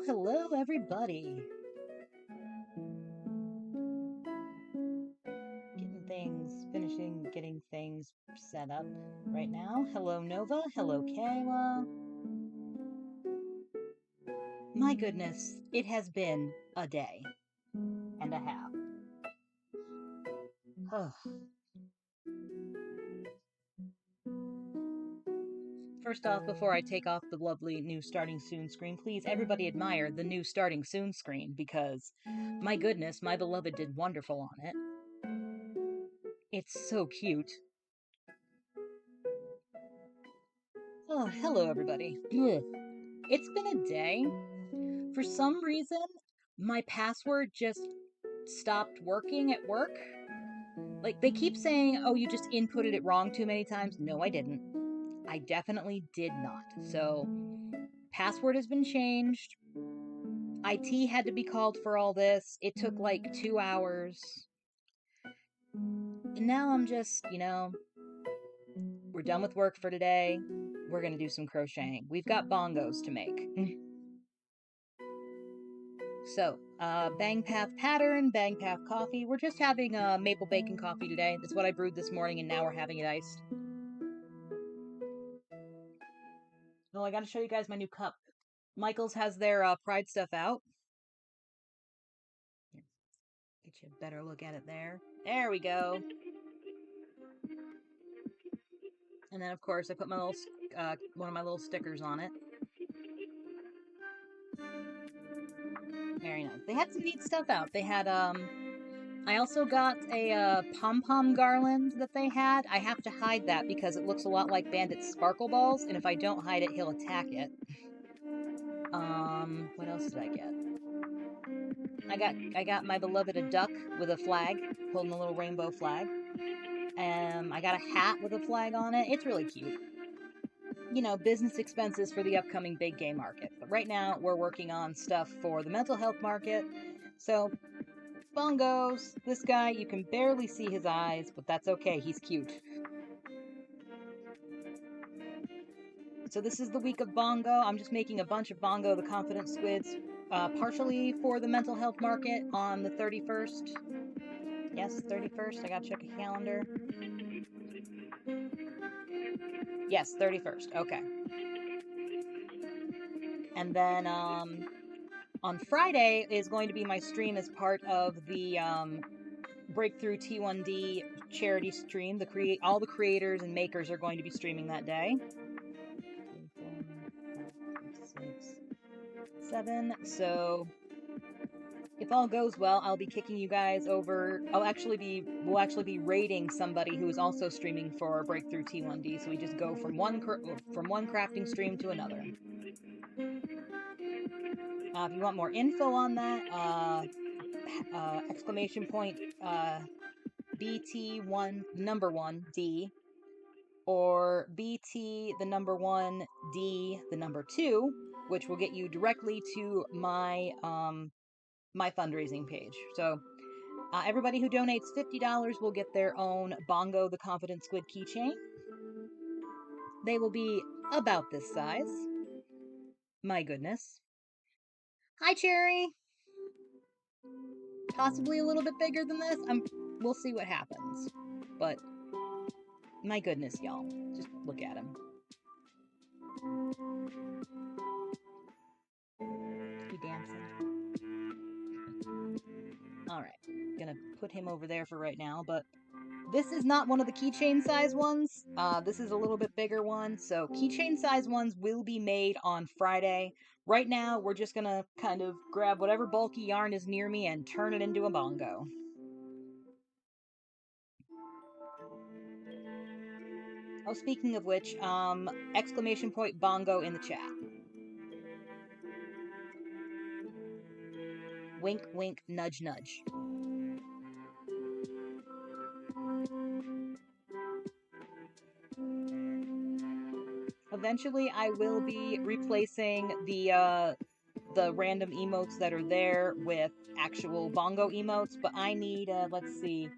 Hello, everybody. Getting things set up right now. Hello, Nova. Hello, Kayla. My goodness, it has been a day and a half. First off, before I take off the lovely new starting soon screen, please everybody admire the new starting soon screen because, my goodness, my beloved did wonderful on it. It's so cute. Oh, hello everybody. It's been a day. For some reason, my password just stopped working at work. Like, they keep saying, oh, you just inputted it wrong too many times. No, I didn't. I definitely did not. So, password has been changed. IT had to be called for all this. It took like 2 hours. And now I'm just, we're done with work for today. We're going to do some crocheting. We've got bongos to make. So, Bang Path Pattern, Bang Path Coffee. We're just having maple bacon coffee today. That's what I brewed this morning, and now we're having it iced. Oh, I gotta show you guys my new cup. Michael's has their Pride stuff out. Here, get you a better look at it there. There we go. And then, of course, I put my little one of my little stickers on it. Very nice. They had some neat stuff out. They had I also got a pom-pom garland that they had. I have to hide that because it looks a lot like Bandit's sparkle balls, and if I don't hide it, he'll attack it. What else did I get? I got my beloved a duck with a flag, holding a little rainbow flag. I got a hat with a flag on it. It's really cute. You know, business expenses for the upcoming big game market. But right now, we're working on stuff for the mental health market. So, bongos. This guy, you can barely see his eyes, but that's okay. He's cute. So this is the week of Bongo. I'm just making a bunch of Bongo the Confident Squids, partially for the mental health market on the 31st. Yes, 31st. I gotta check a calendar. Yes, 31st. Okay. And then on Friday is going to be my stream as part of the Breakthrough T1D charity stream. All the creators and makers are going to be streaming that day. 6, 7. So if all goes well, I'll be kicking you guys over. We'll actually be raiding somebody who is also streaming for Breakthrough T1D. So we just go from one crafting stream to another. If you want more info on that, exclamation point BT1 number 1 D or BT the number 1 D the number 2, which will get you directly to my my fundraising page. So everybody who donates $50 will get their own Bongo the Confident Squid keychain. They will be about this size. My goodness. Hi, Cherry. Possibly a little bit bigger than this. We'll see what happens. But my goodness, y'all. Just look at him. He dancing. Alright. Gonna put him over there for right now, but this is not one of the keychain size ones. This is a little bit bigger one. So keychain size ones will be made on Friday. Right now, we're just gonna kind of grab whatever bulky yarn is near me and turn it into a bongo. Oh, speaking of which, exclamation point bongo in the chat. Wink, wink, nudge, nudge. Eventually, I will be replacing the random emotes that are there with actual bongo emotes, but I need, let's see.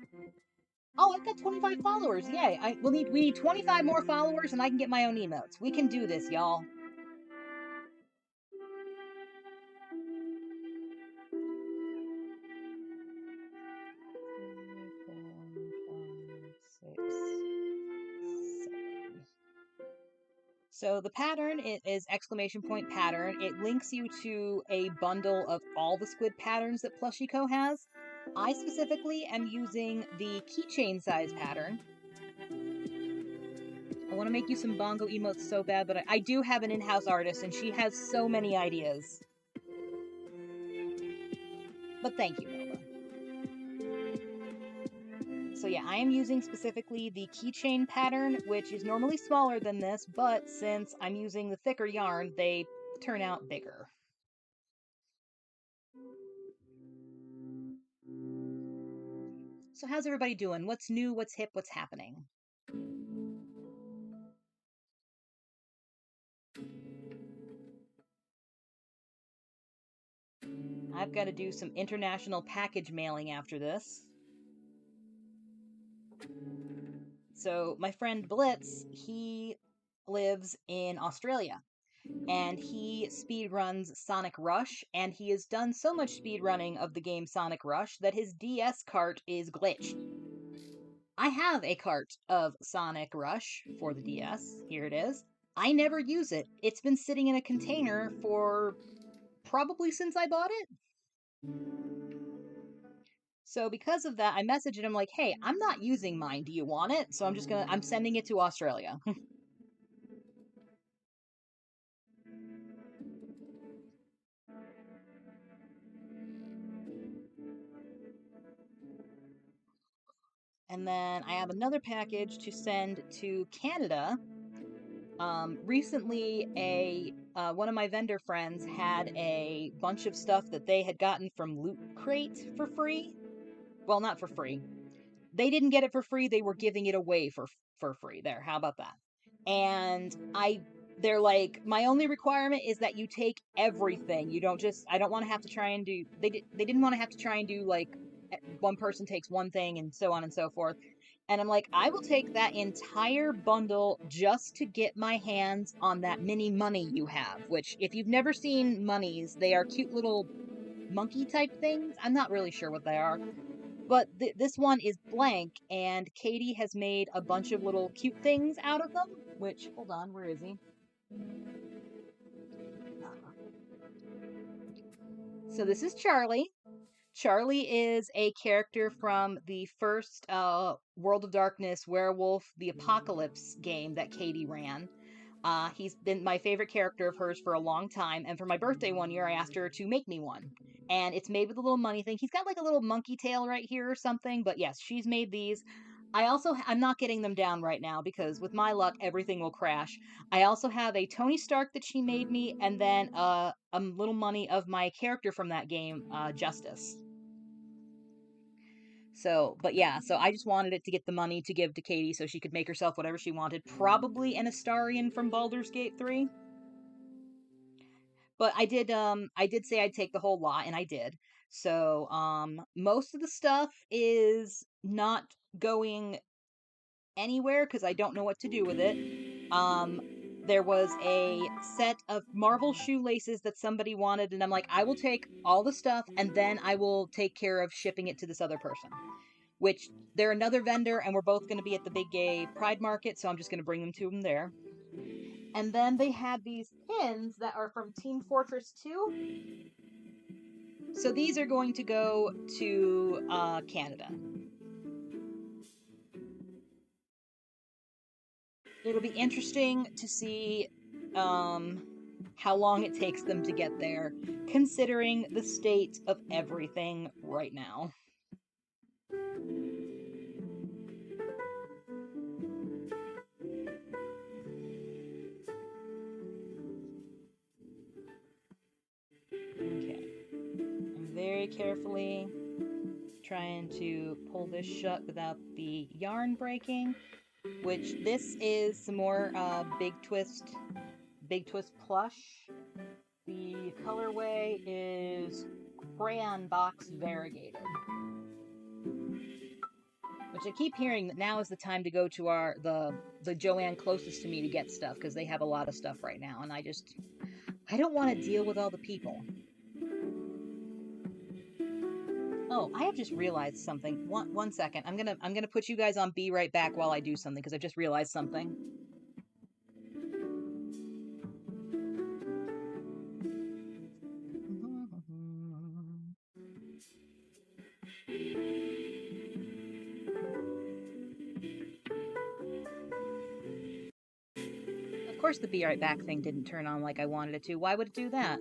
Oh, I've got 25 followers. Yay. We need 25 more followers and I can get my own emotes. We can do this, y'all. So the pattern is exclamation point pattern. It links you to a bundle of all the squid patterns that Plushico has. I specifically am using the keychain size pattern. I want to make you some bongo emotes so bad, but I do have an in-house artist, and she has so many ideas. But thank you, Nova. So yeah, I am using specifically the keychain pattern, which is normally smaller than this, but since I'm using the thicker yarn, they turn out bigger. So how's everybody doing? What's new? What's hip? What's happening? I've got to do some international package mailing after this. So my friend Blitz, he lives in Australia, and he speed runs Sonic Rush, and he has done so much speed running of the game Sonic Rush that his DS cart is glitched. I have a cart of Sonic Rush for the DS. Here it is. I never use it. It's been sitting in a container for probably since I bought it. So because of that, I messaged him like, "Hey, I'm not using mine. Do you want it?" So I'm sending it to Australia. And then I have another package to send to Canada. Recently, one of my vendor friends had a bunch of stuff that they had gotten from Loot Crate for free. Well, not for free. They didn't get it for free. They were giving it away for free. There, how about that? And they're like, my only requirement is that you take everything. You don't just. I don't want to have to try and do. They didn't want to have to try and do like one person takes one thing and so on and so forth. And I'm like, I will take that entire bundle just to get my hands on that mini money you have, which, if you've never seen monies, they are cute little monkey type things. I'm not really sure what they are. But this one is blank, and Katie has made a bunch of little cute things out of them, which, hold on, where is he? So this is Charlie. Charlie is a character from the first World of Darkness Werewolf the Apocalypse game that Katie ran. He's been my favorite character of hers for a long time, and for my birthday one year, I asked her to make me one. And it's made with a little money thing. He's got like a little monkey tail right here or something, but yes, she's made these. I'm not getting them down right now because with my luck, everything will crash. I also have a Tony Stark that she made me, and then a little money of my character from that game, Justice. So, but yeah, so I just wanted it to get the money to give to Katie so she could make herself whatever she wanted. Probably an Astarion from Baldur's Gate 3. But I did say I'd take the whole lot, and I did. So most of the stuff is not going anywhere because I don't know what to do with it. There was a set of Marvel shoelaces that somebody wanted, and I'm like, I will take all the stuff and then I will take care of shipping it to this other person. Which they're another vendor, and we're both going to be at the big gay Pride Market, so I'm just going to bring them to them there. And then they had these pins that are from Team Fortress 2. So these are going to go to Canada. It'll be interesting to see how long it takes them to get there, considering the state of everything right now. Okay. I'm very carefully trying to pull this shut without the yarn breaking, which this is some more Big Twist plush. The colorway is Crayon Box Variegated, which I keep hearing that now is the time to go to the Joanne closest to me to get stuff because they have a lot of stuff right now, and I don't want to deal with all the people. Oh, I have just realized something. One second. I'm gonna put you guys on be right back while I do something because I've just realized something. course the be right back thing didn't turn on like I wanted it to. Why would it do that?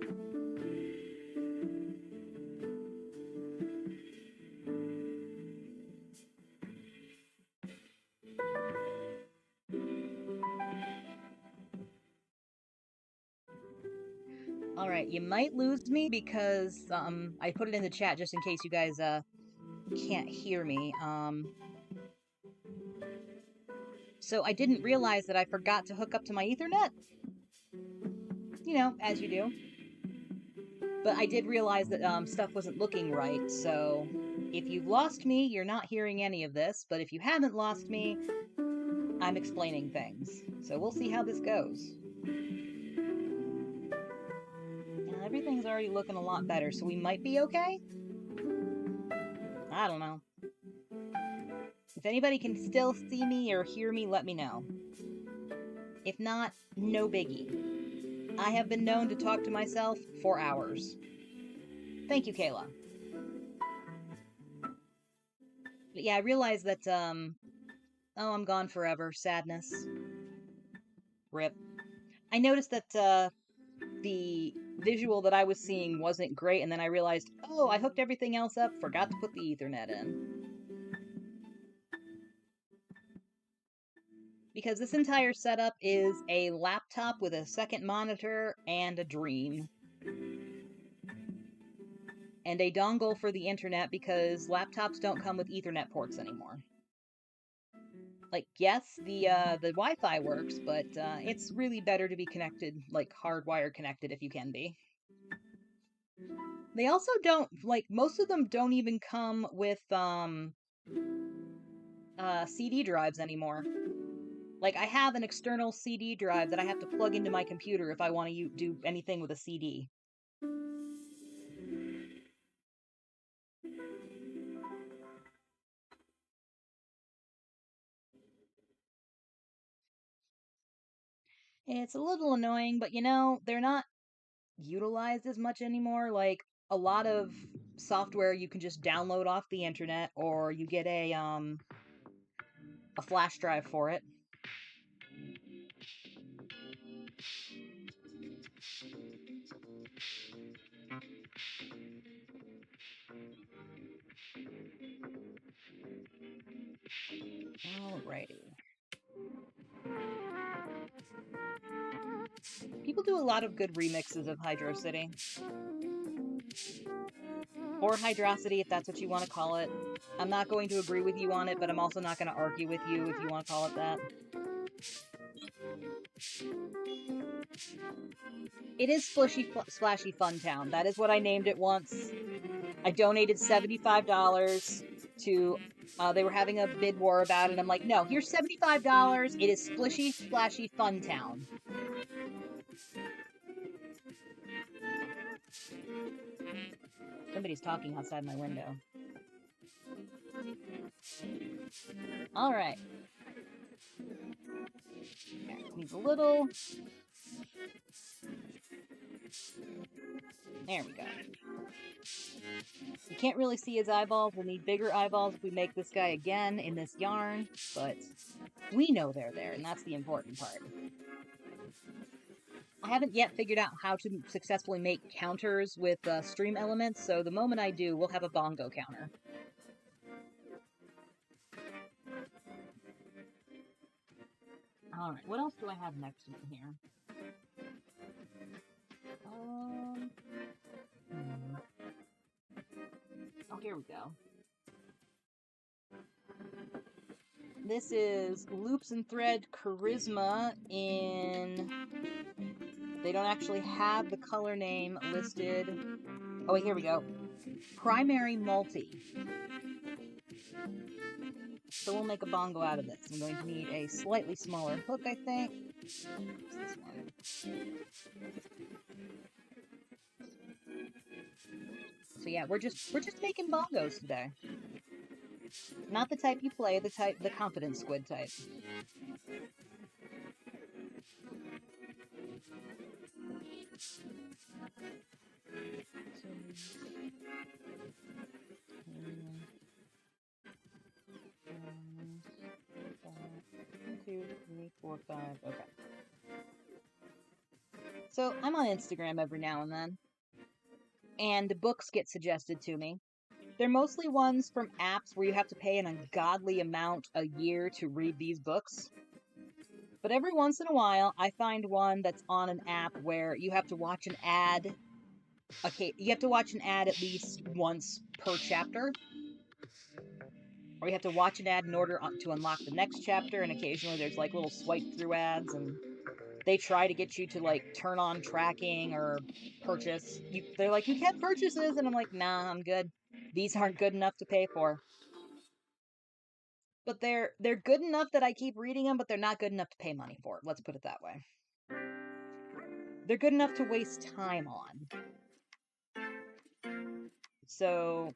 Alright, you might lose me because I put it in the chat just in case you guys can't hear me. So I didn't realize that I forgot to hook up to my Ethernet. You know, as you do. But I did realize that stuff wasn't looking right, so if you've lost me, you're not hearing any of this, but if you haven't lost me, I'm explaining things. So we'll see how this goes. Yeah, everything's already looking a lot better, so we might be okay? I don't know. If anybody can still see me or hear me, let me know. If not, no biggie. I have been known to talk to myself for hours. Thank you, Kayla. But yeah, I realized that, oh, I'm gone forever. Sadness. Rip. I noticed that, the visual that I was seeing wasn't great, and then I realized, oh, I hooked everything else up, forgot to put the Ethernet in. Because this entire setup is a laptop with a second monitor and a Dream. And a dongle for the internet because laptops don't come with Ethernet ports anymore. Like, yes, the Wi-Fi works, but it's really better to be connected, like hardwire connected if you can be. They also don't, like, most of them don't even come with CD drives anymore. Like, I have an external CD drive that I have to plug into my computer if I want to do anything with a CD. It's a little annoying, but you know, they're not utilized as much anymore. Like, a lot of software you can just download off the internet, or you get a flash drive for it. Alrighty. People do a lot of good remixes of Hydro City. Or Hydrocity, if that's what you want to call it. I'm not going to agree with you on it, but I'm also not going to argue with you if you want to call it that. It is Splashy Fun Town. That is what I named it once. I donated $75 to... they were having a bid war about it. I'm like, no, here's $75. It is Splashy Fun Town. Somebody's talking outside my window. Alright. Needs a little. There we go. You can't really see his eyeballs. We'll need bigger eyeballs if we make this guy again in this yarn, but we know they're there, and that's the important part. I haven't yet figured out how to successfully make counters with stream elements, so the moment I do, we'll have a bongo counter. Alright, what else do I have next to me here? Oh, here we go. This is Loops and Thread Charisma in... They don't actually have the color name listed. Oh, wait, here we go. Primary Multi. So we'll make a bongo out of this. I'm going to need a slightly smaller hook, I think. What's this one? So yeah, we're just making bongos today. Not the type you play, the confident squid type. One, two, three, four, five. Okay. So I'm on Instagram every now and then, and books get suggested to me. They're mostly ones from apps where you have to pay an ungodly amount a year to read these books. But every once in a while, I find one that's on an app where you have to watch an ad. Okay, you have to watch an ad at least once per chapter, or you have to watch an ad in order to unlock the next chapter. And occasionally, there's like little swipe through ads, and they try to get you to like turn on tracking or purchase. They're like, you can purchase this, and I'm like, nah, I'm good. These aren't good enough to pay for. But they're good enough that I keep reading them, but they're not good enough to pay money for. Let's put it that way. They're good enough to waste time on. So,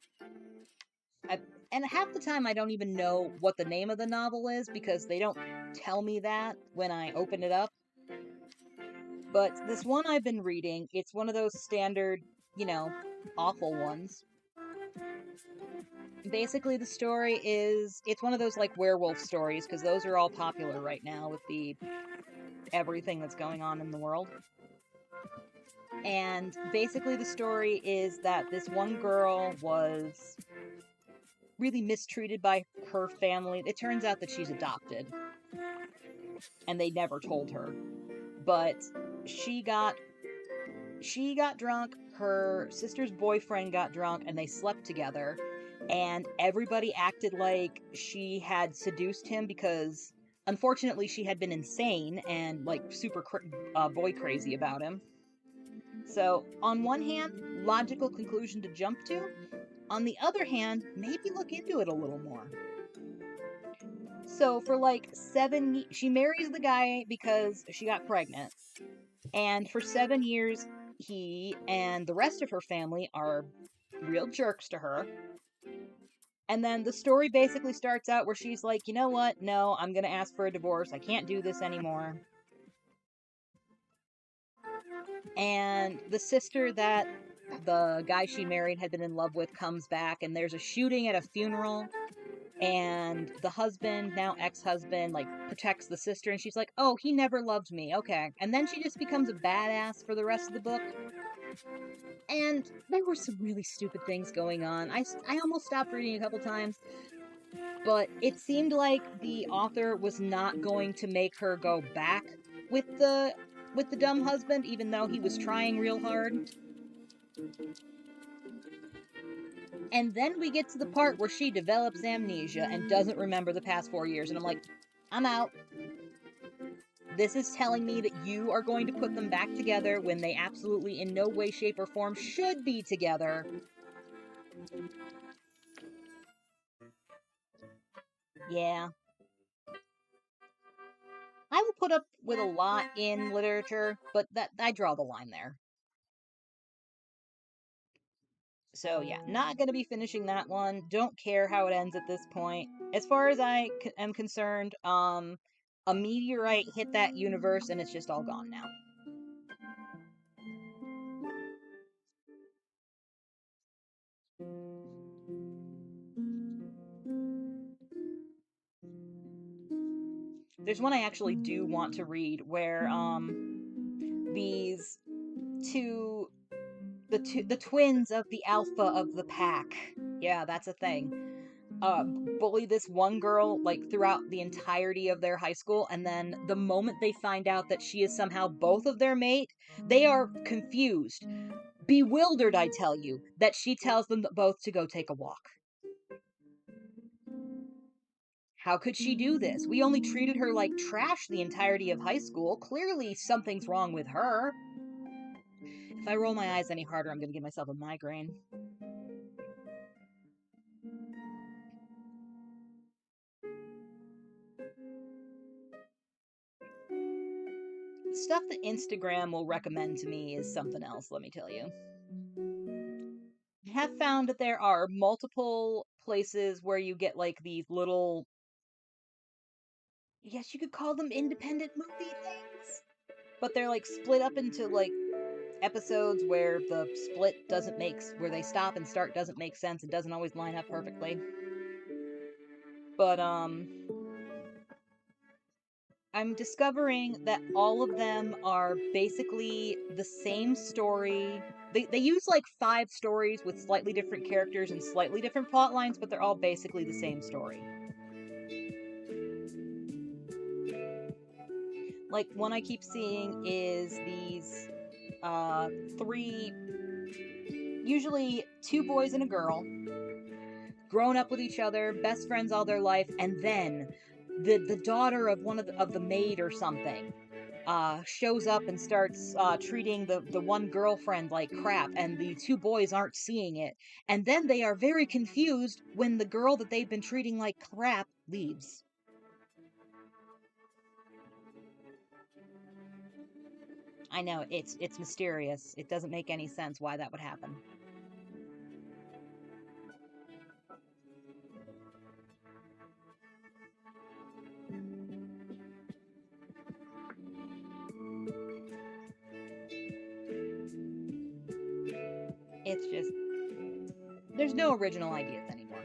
and half the time I don't even know what the name of the novel is because they don't tell me that when I open it up. But this one I've been reading, it's one of those standard, awful ones. Basically, the story is it's one of those like werewolf stories because those are all popular right now with the everything that's going on in the world. And basically, the story is that this one girl was really mistreated by her family. It turns out that she's adopted, and they never told her. But she got drunk, her sister's boyfriend got drunk, and they slept together. And everybody acted like she had seduced him because, unfortunately, she had been insane and like super boy crazy about him. So, on one hand, logical conclusion to jump to. On the other hand, maybe look into it a little more. So, for like she marries the guy because she got pregnant. And for 7 years, he and the rest of her family are real jerks to her. And then the story basically starts out where she's like, you know what? No, I'm going to ask for a divorce. I can't do this anymore. And the sister that the guy she married had been in love with comes back, and there's a shooting at a funeral. And the husband, now ex-husband, like protects the sister, and she's like, oh, he never loved me. Okay. And then she just becomes a badass for the rest of the book. And there were some really stupid things going on. I almost stopped reading a couple times, but it seemed like the author was not going to make her go back with the dumb husband, even though he was trying real hard. And then we get to the part where she develops amnesia and doesn't remember the past 4 years, and I'm like, I'm out. This is telling me that you are going to put them back together when they absolutely in no way, shape, or form should be together. Yeah. I will put up with a lot in literature, but that I draw the line there. So yeah, not going to be finishing that one. Don't care how it ends at this point. As far as I am concerned, a meteorite hit that universe and it's just all gone now. There's one I actually do want to read where these two the twins of the alpha of the pack. Yeah, that's a thing. Bully this one girl like throughout the entirety of their high school, and then the moment they find out that she is somehow both of their mate, they are confused, bewildered, I tell you, that she tells them both to go take a walk. How could she do this? We only treated her like trash the entirety of high school. Clearly something's wrong with her. If I roll my eyes any harder, I'm gonna give myself a migraine. Stuff that Instagram will recommend to me is something else, let me tell you. I have found that there are multiple places where you get like these little, yes, you could call them independent movie things, but they're like split up into like episodes where the split doesn't make, where they stop and start doesn't make sense. It doesn't always line up perfectly. But I'm discovering that all of them are basically the same story. They use like 5 stories with slightly different characters and slightly different plot lines, but they're all basically the same story. Like, one I keep seeing is these 3, usually 2 boys and a girl, grown up with each other, best friends all their life, and then the daughter of one of the maid or something shows up and starts treating the one girlfriend like crap, and the 2 boys aren't seeing it. And then they are very confused when the girl that they've been treating like crap leaves. I know, it's mysterious. It doesn't make any sense why that would happen. It's just, there's no original ideas anymore.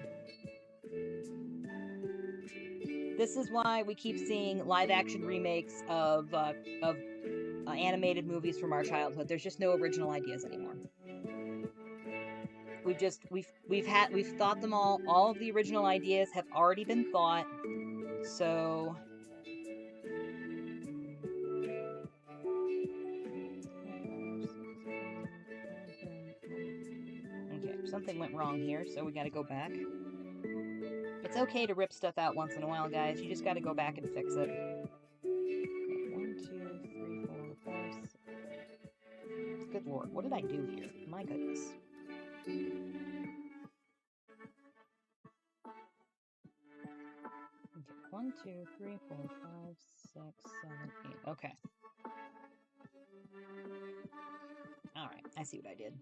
This is why we keep seeing live action remakes of animated movies from our childhood. There's just no original ideas anymore. We've thought them all. All of the original ideas have already been thought. So okay, something went wrong here, so we got to go back. It's okay to rip stuff out once in a while, guys. You just got to go back and fix it. 1, 2, 3, 4, 5, 6. Good lord, what did I do here? My goodness. Okay, 1, 2, 3, 4, 5, 6, 7, 8. Okay. Alright, I see what I did.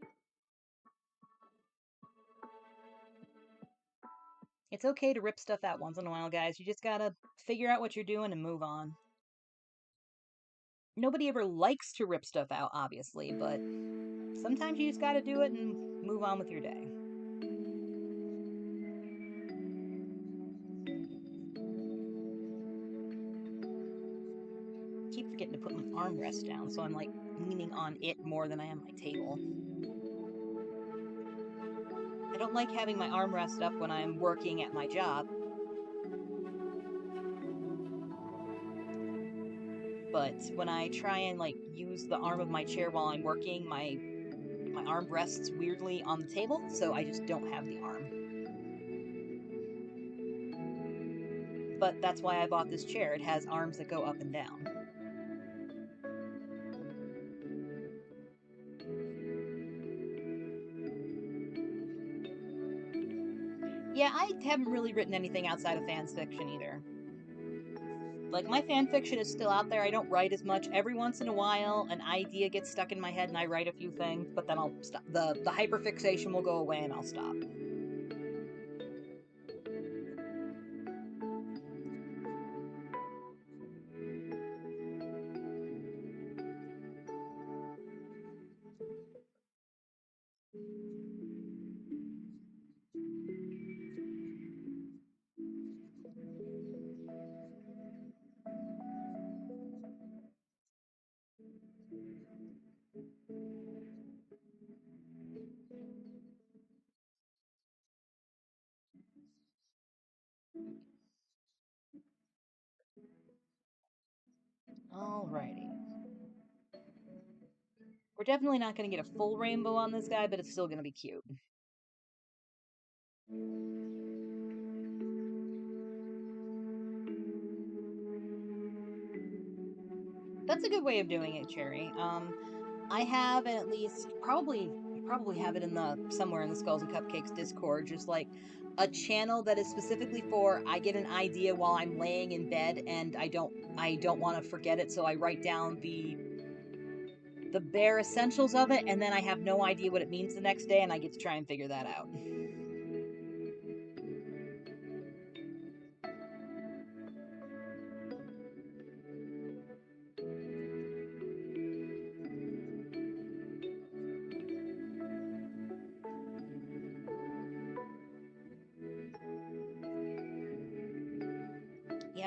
It's okay to rip stuff out once in a while, guys. You just gotta figure out what you're doing and move on. Nobody ever likes to rip stuff out, obviously, but sometimes you just gotta do it and move on with your day. I keep forgetting to put my armrest down, so I'm like leaning on it more than I am my table. I don't like having my armrest up when I'm working at my job. But when I try and like use the arm of my chair while I'm working, my arm rests weirdly on the table, so I just don't have the arm. But that's why I bought this chair. It has arms that go up and down. Yeah, I haven't really written anything outside of fan fiction either. Like, my fan fiction is still out there. I don't write as much. Every once in a while, an idea gets stuck in my head and I write a few things, but then I'll stop. The hyperfixation will go away and I'll stop. Alrighty. We're definitely not going to get a full rainbow on this guy, but it's still going to be cute. That's a good way of doing it, Cherry. I have at least probably have it in the somewhere in the Skulls and Cupcakes Discord, just like a channel that is specifically for I get an idea while I'm laying in bed and I don't want to forget it, so I write down the bare essentials of it, and then I have no idea what it means the next day, and I get to try and figure that out.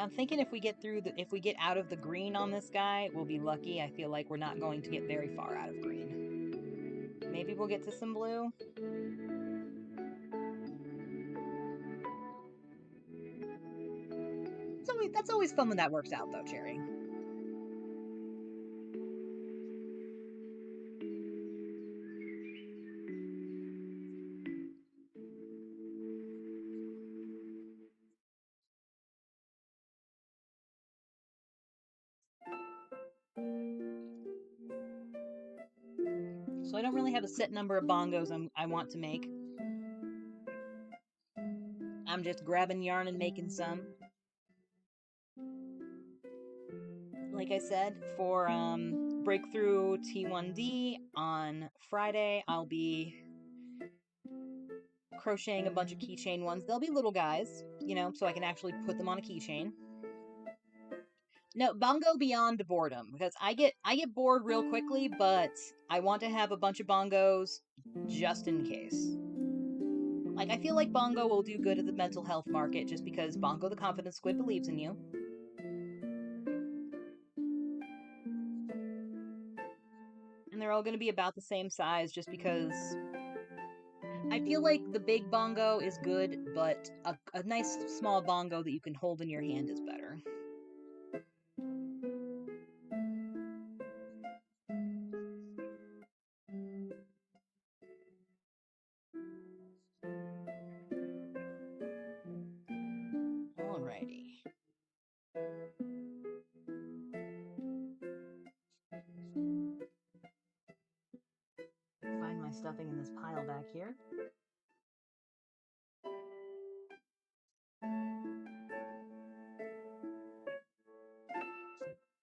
Yeah, I'm thinking if we get out of the green on this guy, we'll be lucky. I feel like we're not going to get very far out of green. Maybe we'll get to some blue. That's always fun when that works out, though, Cherry. So I don't really have a set number of bongos I want to make. I'm just grabbing yarn and making some. Like I said, for Breakthrough T1D on Friday, I'll be crocheting a bunch of keychain ones. They'll be little guys, you know, so I can actually put them on a keychain. No, bongo beyond boredom, because I get bored real quickly, but I want to have a bunch of bongos just in case. Like, I feel like Bongo will do good at the mental health market just because Bongo the Confident Squid believes in you. And they're all going to be about the same size just because I feel like the big bongo is good, but a nice small bongo that you can hold in your hand is better. Alrighty. Find my stuffing in this pile back here.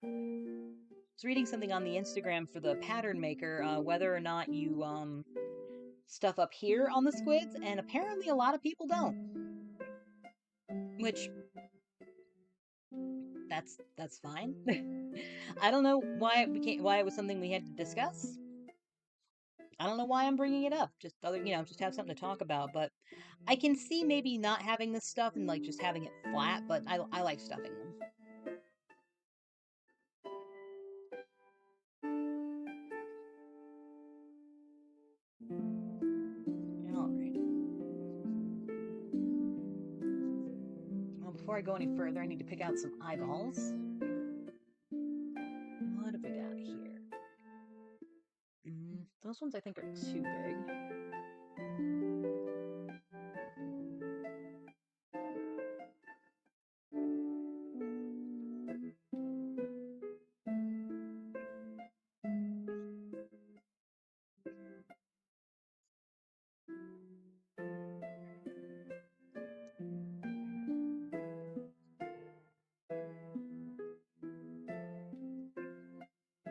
I was reading something on the Instagram for the pattern maker, whether or not you stuff up here on the squids, and apparently a lot of people don't. Which that's fine. I don't know why why it was something we had to discuss. I don't know why I'm bringing it up. Just just have something to talk about. But I can see maybe not having this stuff and like just having it flat. But I like stuffing them. All right. Well, before I go any further, I need to pick out some eyeballs. What have we got here? Those ones I think are too big.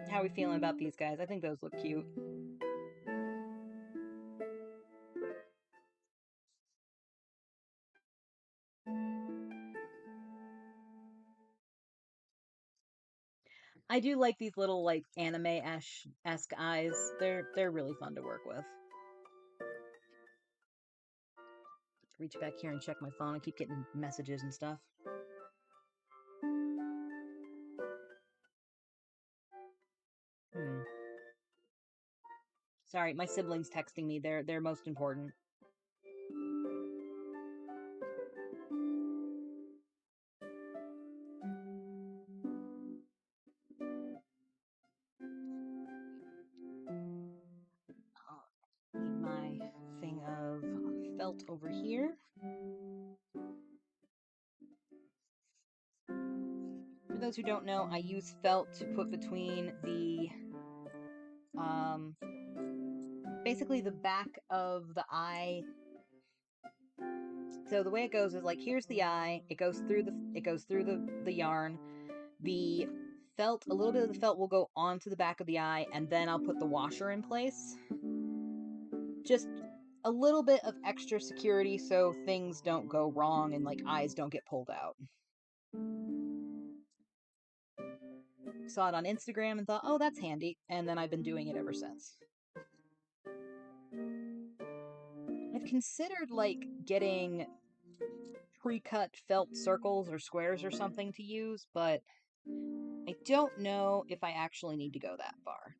How are we feeling about these guys? I think those look cute. I do like these little like anime-esque eyes. They're really fun to work with. Reach back here and check my phone. I keep getting messages and stuff. Sorry, my siblings texting me. They're most important. Need my thing of felt over here. For those who don't know, I use felt to put between the basically the back of the eye. So the way it goes is like here's the eye. It goes through the yarn. The felt, a little bit of the felt will go onto the back of the eye, and then I'll put the washer in place. Just a little bit of extra security so things don't go wrong and like eyes don't get pulled out. Saw it on Instagram and thought, oh, that's handy, and then I've been doing it ever since. I've considered like getting pre-cut felt circles or squares or something to use, but I don't know if I actually need to go that far.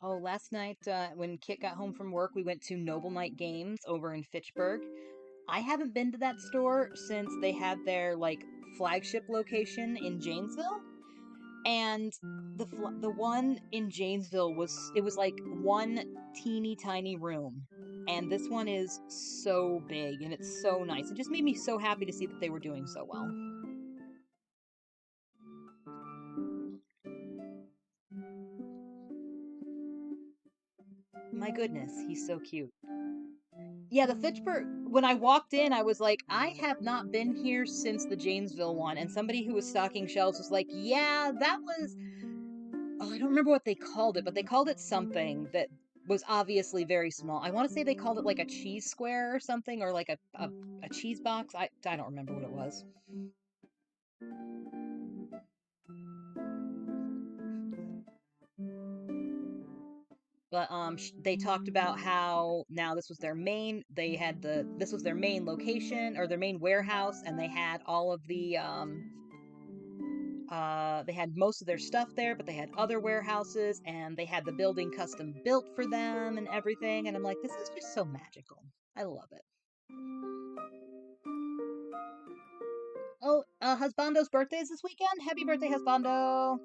Oh, last night when Kit got home from work, we went to Noble Night Games over in Fitchburg. I haven't been to that store since they had their like flagship location in Janesville, and the one in Janesville was like one teeny tiny room, and this one is so big and it's so nice. It just made me so happy to see that they were doing so well. My goodness, he's so cute. Yeah, the Fitchburg. When I walked in, I was like, I have not been here since the Janesville one, and somebody who was stocking shelves was like, yeah, that was. Oh, I don't remember what they called it, but they called it something that was obviously very small. I want to say they called it like a cheese square or something, or like a cheese box. I don't remember what it was. But they talked about how now this was their main. They had this was their main location or their main warehouse, and they had all of the they had most of their stuff there, but they had other warehouses, and they had the building custom built for them and everything. And I'm like, this is just so magical. I love it. Oh, Husbando's birthday is this weekend. Happy birthday, Husbando!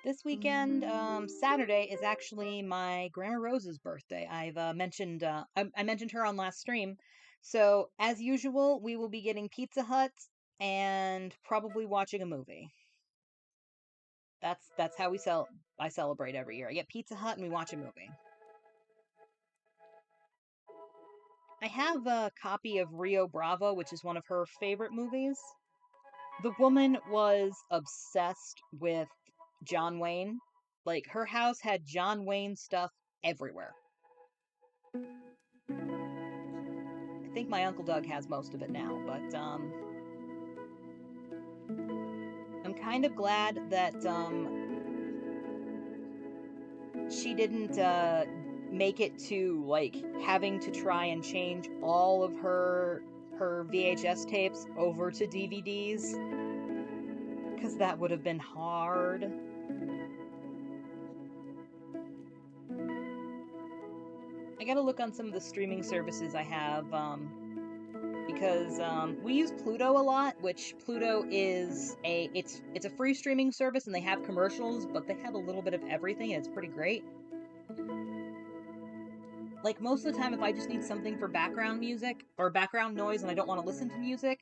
This weekend, Saturday is actually my Grandma Rose's birthday. I've mentioned I mentioned her on last stream. So as usual, we will be getting Pizza Hut and probably watching a movie. That's how I celebrate every year. I get Pizza Hut and we watch a movie. I have a copy of Rio Bravo, which is one of her favorite movies. The woman was obsessed with John Wayne. Like her house had John Wayne stuff everywhere. I think my Uncle Doug has most of it now, but I'm kind of glad that she didn't make it to like having to try and change all of her VHS tapes over to DVDs because that would have been hard. I gotta look on some of the streaming services I have because we use Pluto a lot, which Pluto is it's a free streaming service and they have commercials, but they have a little bit of everything and it's pretty great. Like most of the time, if I just need something for background music or background noise and I don't want to listen to music,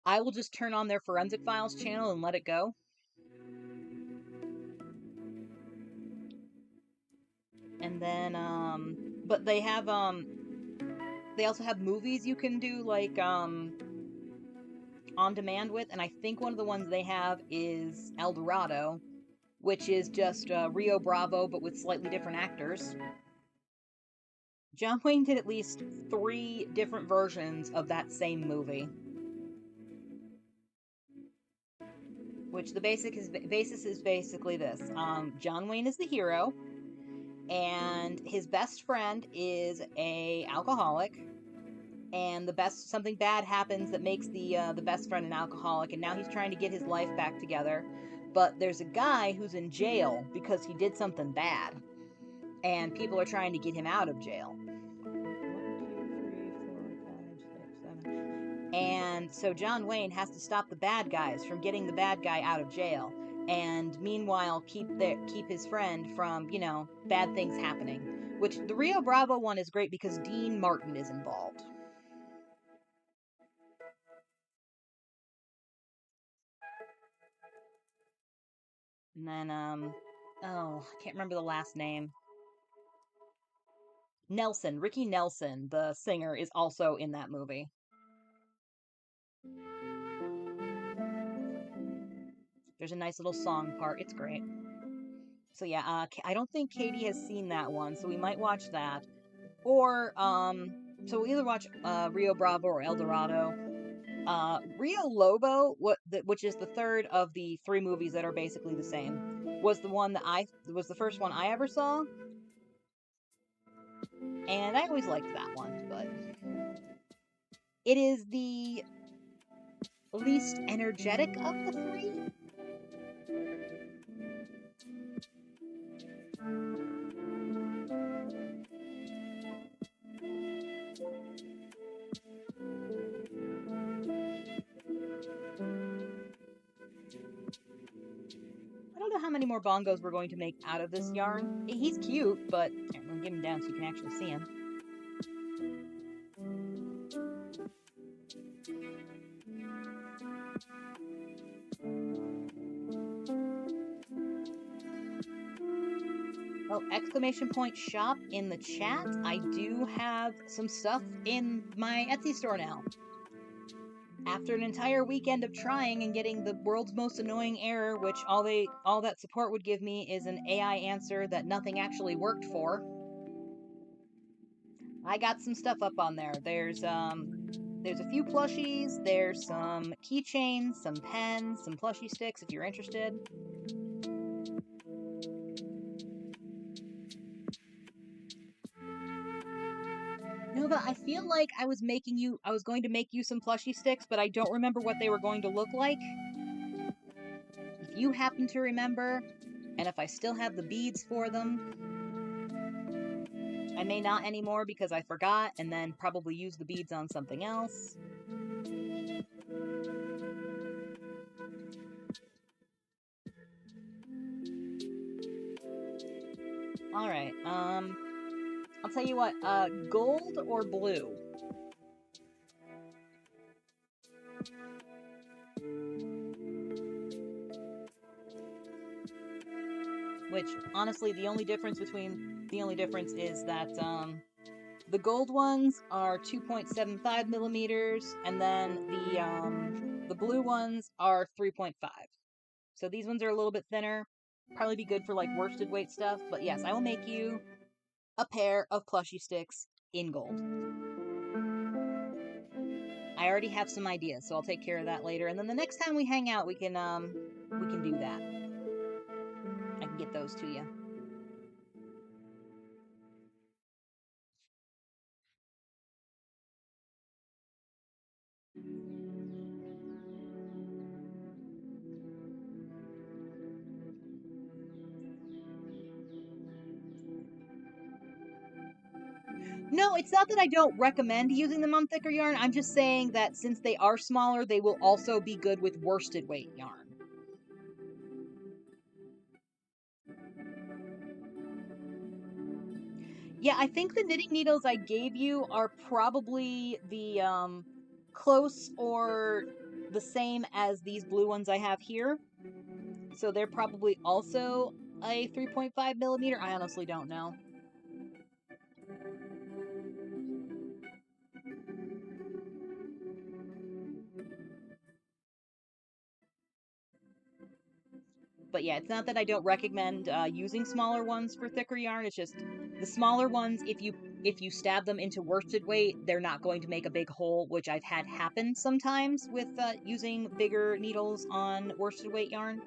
I will just turn on their Forensic Files channel and let it go. And then but they also have movies you can do like on demand with, and I think one of the ones they have is El Dorado, which is just Rio Bravo but with slightly different actors. John Wayne did at least 3 different versions of that same movie, which the basis is basically this: John Wayne is the hero, and his best friend is a alcoholic, and the best something bad happens that makes the best friend an alcoholic, and now he's trying to get his life back together. But there's a guy who's in jail because he did something bad, and people are trying to get him out of jail. 1, 2, 3, 4, 5, 6, 7. And so John Wayne has to stop the bad guys from getting the bad guy out of jail, and meanwhile keep his friend from bad things happening. Which the Rio Bravo one is great because Dean Martin is involved. And then oh, I can't remember the last name. Nelson, Ricky Nelson, the singer, is also in that movie. There's a nice little song part. It's great. So yeah, I don't think Katie has seen that one, so we might watch that. Or so we'll either watch Rio Bravo or El Dorado. Rio Lobo, which is the third of the three movies that are basically the same, was the one that I was the first one I ever saw, and I always liked that one, but it is the least energetic of the three. I don't know how many more bongos we're going to make out of this yarn. He's cute, but I'm gonna get him down so you can actually see him. Oh, exclamation point shop in the chat. I do have some stuff in my Etsy store now. After an entire weekend of trying and getting the world's most annoying error, which all that support would give me is an AI answer that nothing actually worked for, I got some stuff up on there. There's a few plushies, there's some keychains, some pens, some plushie sticks if you're interested. Nova, I feel like I was going to make you some plushie sticks, but I don't remember what they were going to look like. If you happen to remember, and if I still have the beads for them, I may not anymore because I forgot and then probably use the beads on something else. Alright, I'll tell you what, gold or blue? Which, honestly, the only difference is that, the gold ones are 2.75 millimeters, and then the blue ones are 3.5. So these ones are a little bit thinner. Probably be good for like worsted weight stuff. But yes, I will make you a pair of plushie sticks in gold. I already have some ideas, so I'll take care of that later. And then the next time we hang out, we can do that. I can get those to you. No, it's not that I don't recommend using them on thicker yarn. I'm just saying that since they are smaller, they will also be good with worsted weight yarn. Yeah, I think the knitting needles I gave you are probably the close or the same as these blue ones I have here. So they're probably also a 3.5 millimeter. I honestly don't know. But yeah, it's not that I don't recommend using smaller ones for thicker yarn. It's just the smaller ones, if you stab them into worsted weight, they're not going to make a big hole, which I've had happen sometimes with using bigger needles on worsted weight yarn.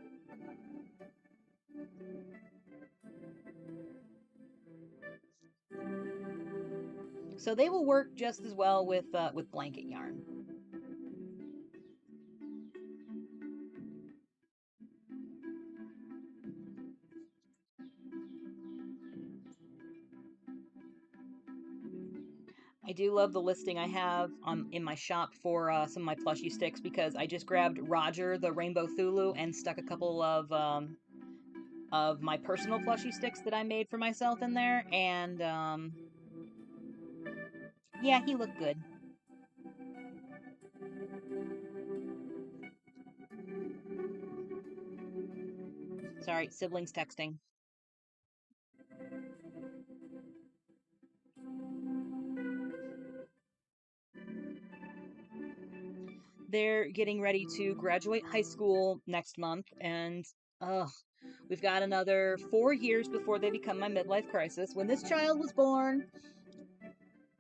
So they will work just as well with blanket yarn. I do love the listing I have in my shop for some of my plushie sticks because I just grabbed Roger the Rainbow Thulu and stuck a couple of my personal plushie sticks that I made for myself in there, and yeah, he looked good. Sorry, siblings texting. They're getting ready to graduate high school next month, and We've got another 4 years before they become my midlife crisis. When this child was born,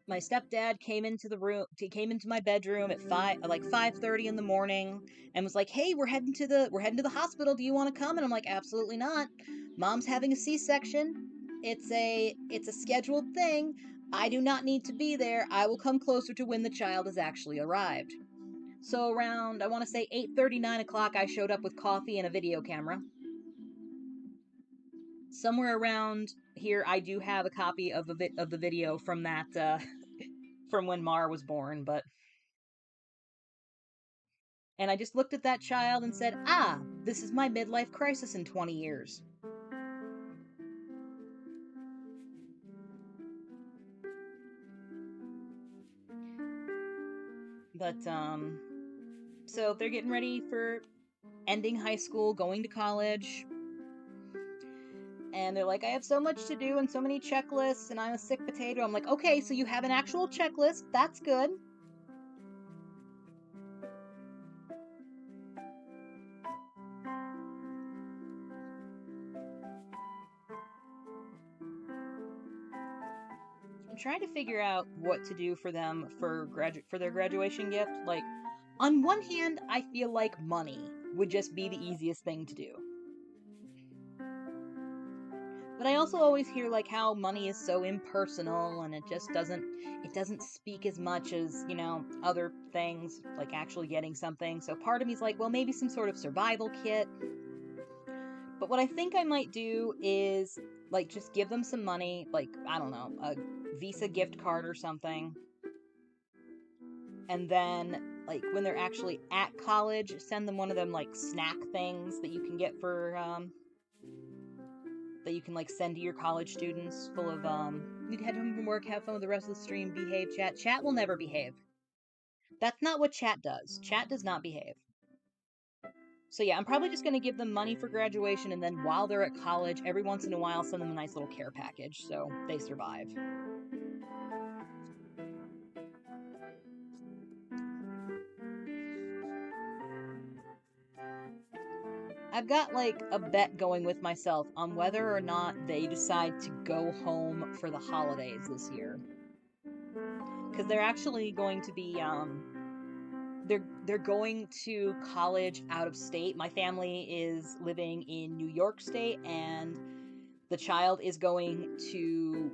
my stepdad came into the room. He came into my bedroom at 5:30 in the morning, and was like, "Hey, we're heading to the hospital. Do you want to come?" And I'm like, "Absolutely not. Mom's having a C-section. It's a scheduled thing. I do not need to be there. I will come closer to when the child has actually arrived." So around, I want to say 8:30, 9 o'clock, I showed up with coffee and a video camera. Somewhere around here, I do have a copy of the video from that from when Mar was born, but. And I just looked at that child and said, "Ah, this is my midlife crisis in 20 years." But so they're getting ready for ending high school, going to college, and they're like, "I have so much to do and so many checklists, and I'm a sick potato." I'm like, "Okay, so you have an actual checklist. That's good." I'm trying to figure out what to do for them for their graduation gift. Like, on one hand, I feel like money would just be the easiest thing to do. But I also always hear like how money is so impersonal, and it doesn't speak as much as, other things, like actually getting something. So part of me's like, well, maybe some sort of survival kit. But what I think I might do is like just give them some money, like, I don't know, a Visa gift card or something. And then, like, when they're actually at college, send them one of them like snack things that you can get for that you can like send to your college students, full of need to head home from work, have fun with the rest of the stream, behave. Chat will never behave. That's not what chat does. Chat does not behave. So yeah, I'm probably just going to give them money for graduation, and then while they're at college, every once in a while send them a nice little care package so they survive. I've got like a bet going with myself on whether or not they decide to go home for the holidays this year, because they're actually going to be they're going to college out of state. My family is living in New York State, and the child is going to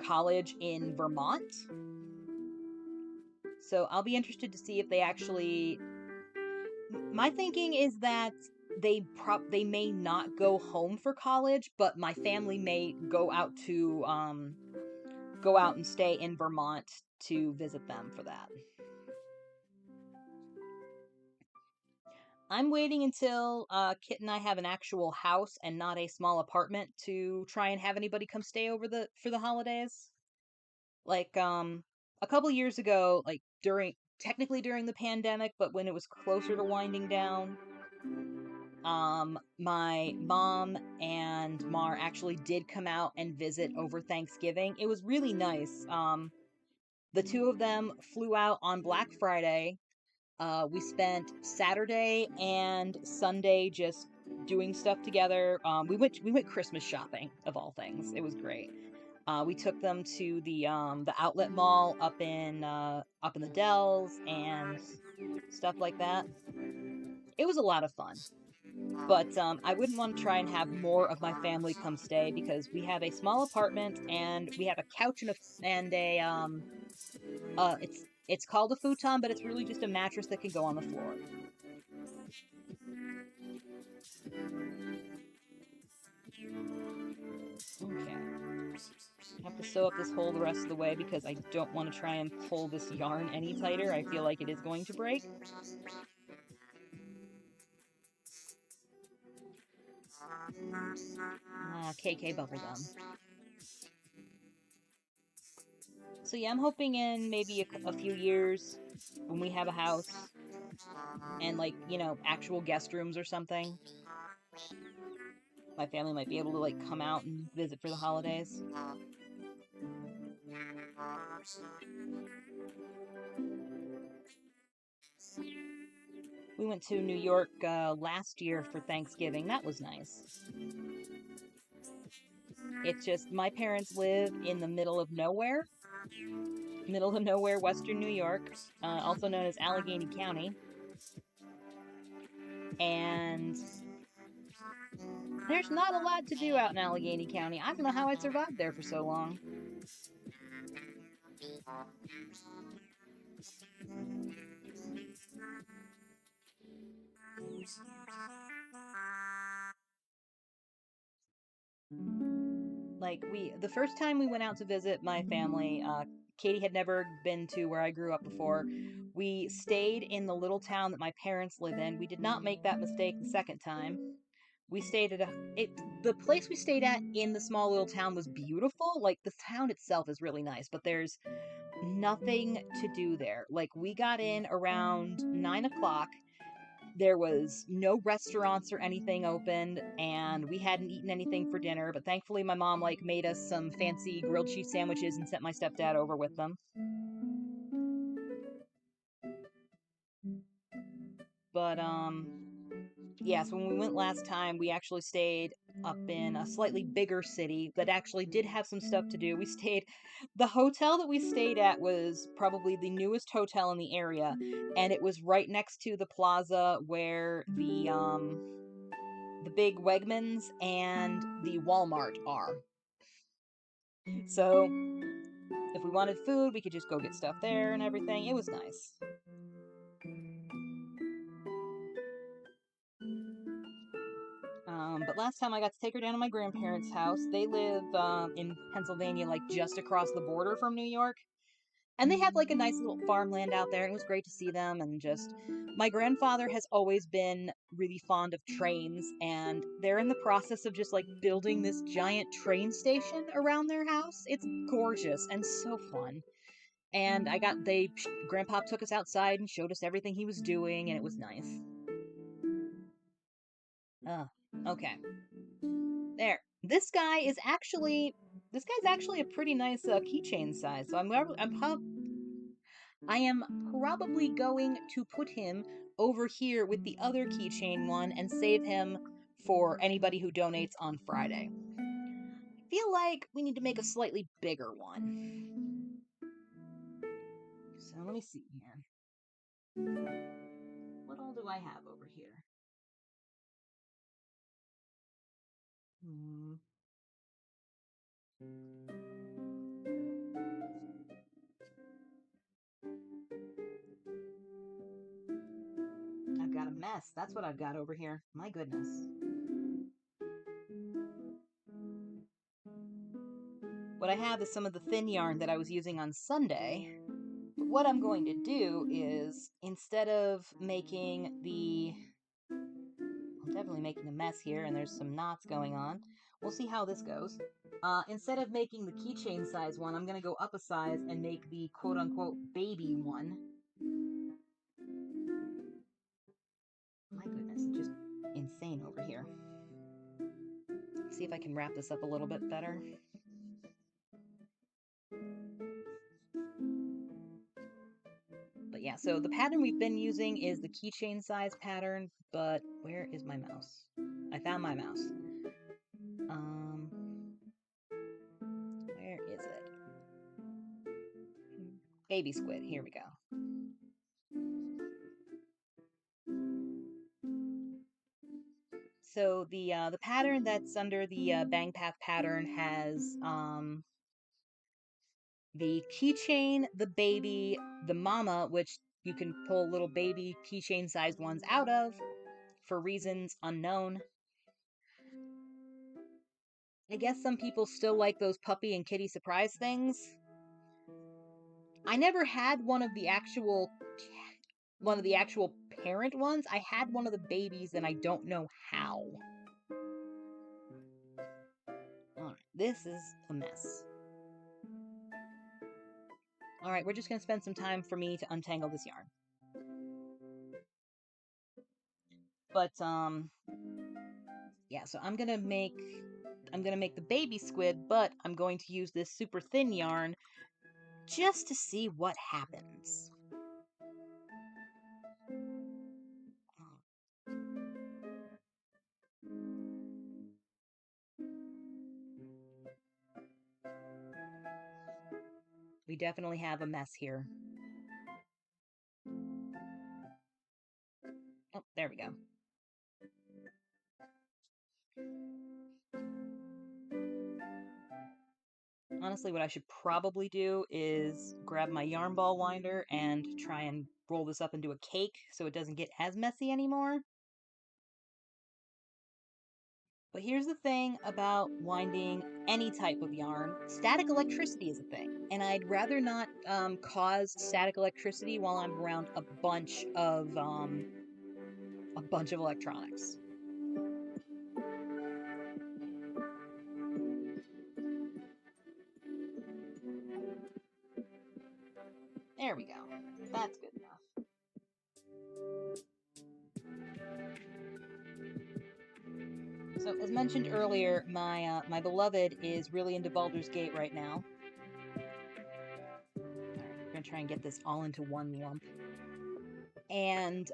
college in Vermont. So I'll be interested to see if they actually. My thinking is that they may not go home for college, but my family may go out and stay in Vermont to visit them for that. I'm waiting until Kit and I have an actual house and not a small apartment to try and have anybody come stay over the for the holidays. Like a couple years ago, like during the pandemic, but when it was closer to winding down, my mom and Mar actually did come out and visit over Thanksgiving. It was really nice. The two of them flew out on Black Friday. We spent Saturday and Sunday just doing stuff together. We went Christmas shopping, of all things. It was great. We took them to the outlet mall up in the Dells and stuff like that. It was a lot of fun. But I wouldn't want to try and have more of my family come stay, because we have a small apartment and we have a couch and it's called a futon, but it's really just a mattress that can go on the floor. Okay. I have to sew up this hole the rest of the way because I don't want to try and pull this yarn any tighter. I feel like it is going to break. KK bubblegum. So yeah, I'm hoping in maybe a few years, when we have a house and, like, actual guest rooms or something, my family might be able to like come out and visit for the holidays. We went to New York last year for Thanksgiving. That was nice. It's just my parents live in the middle of nowhere, Western New York, also known as Allegheny County. And there's not a lot to do out in Allegheny County. I don't know how I survived there for so long. Like, the first time we went out to visit my family, Katie had never been to where I grew up before. We stayed in the little town that my parents live in. We did not make that mistake the second time. We stayed at the place we stayed at in the small little town was beautiful. Like, the town itself is really nice, but there's nothing to do there. Like, we got in around 9 o'clock. There was no restaurants or anything open, and we hadn't eaten anything for dinner, but thankfully my mom made us some fancy grilled cheese sandwiches and sent my stepdad over with them. But yeah, so when we went last time, we actually stayed up in a slightly bigger city that actually did have some stuff to do. The hotel that we stayed at was probably the newest hotel in the area, and it was right next to the plaza where the big Wegmans and the Walmart are. So if we wanted food, we could just go get stuff there and everything. It was nice. But last time I got to take her down to my grandparents' house. They live in Pennsylvania, like just across the border from New York. And they have like a nice little farmland out there, and it was great to see them. And just, my grandfather has always been really fond of trains, and they're in the process of just like building this giant train station around their house. It's gorgeous and so fun. And Grandpa took us outside and showed us everything he was doing, and it was nice. Okay. There. This guy's actually a pretty nice keychain size. So I am probably going to put him over here with the other keychain one and save him for anybody who donates on Friday. I feel like we need to make a slightly bigger one. So let me see here. What all do I have over here? I've got a mess. That's what I've got over here. My goodness. What I have is some of the thin yarn that I was using on Sunday. But what I'm going to do is, instead of making I'm definitely making a mess here, and there's some knots going on. We'll see how this goes. Instead of making the keychain size one, I'm going to go up a size and make the quote-unquote baby one. My goodness, it's just insane over here. See if I can wrap this up a little bit better. But yeah, so the pattern we've been using is the keychain size pattern, but where is my mouse? I found my mouse. Where is it? Baby squid, here we go. So the pattern that's under the Bang Path pattern has the keychain, the baby, the mama, which you can pull little baby keychain sized ones out of for reasons unknown. I guess some people still like those puppy and kitty surprise things. I never had one of the actual parent ones. I had one of the babies, and I don't know how. Alright, this is a mess. Alright, we're just going to spend some time for me to untangle this yarn. But, yeah, so I'm gonna make the baby squid, but I'm going to use this super thin yarn just to see what happens. We definitely have a mess here. Oh, there we go. Honestly, what I should probably do is grab my yarn ball winder and try and roll this up into a cake so it doesn't get as messy anymore. But here's the thing about winding any type of yarn. Static electricity is a thing, and I'd rather not cause static electricity while I'm around a bunch of electronics. There we go. That's good enough. So, as mentioned earlier, my beloved is really into Baldur's Gate right now. All right, we're gonna try and get this all into one lump. And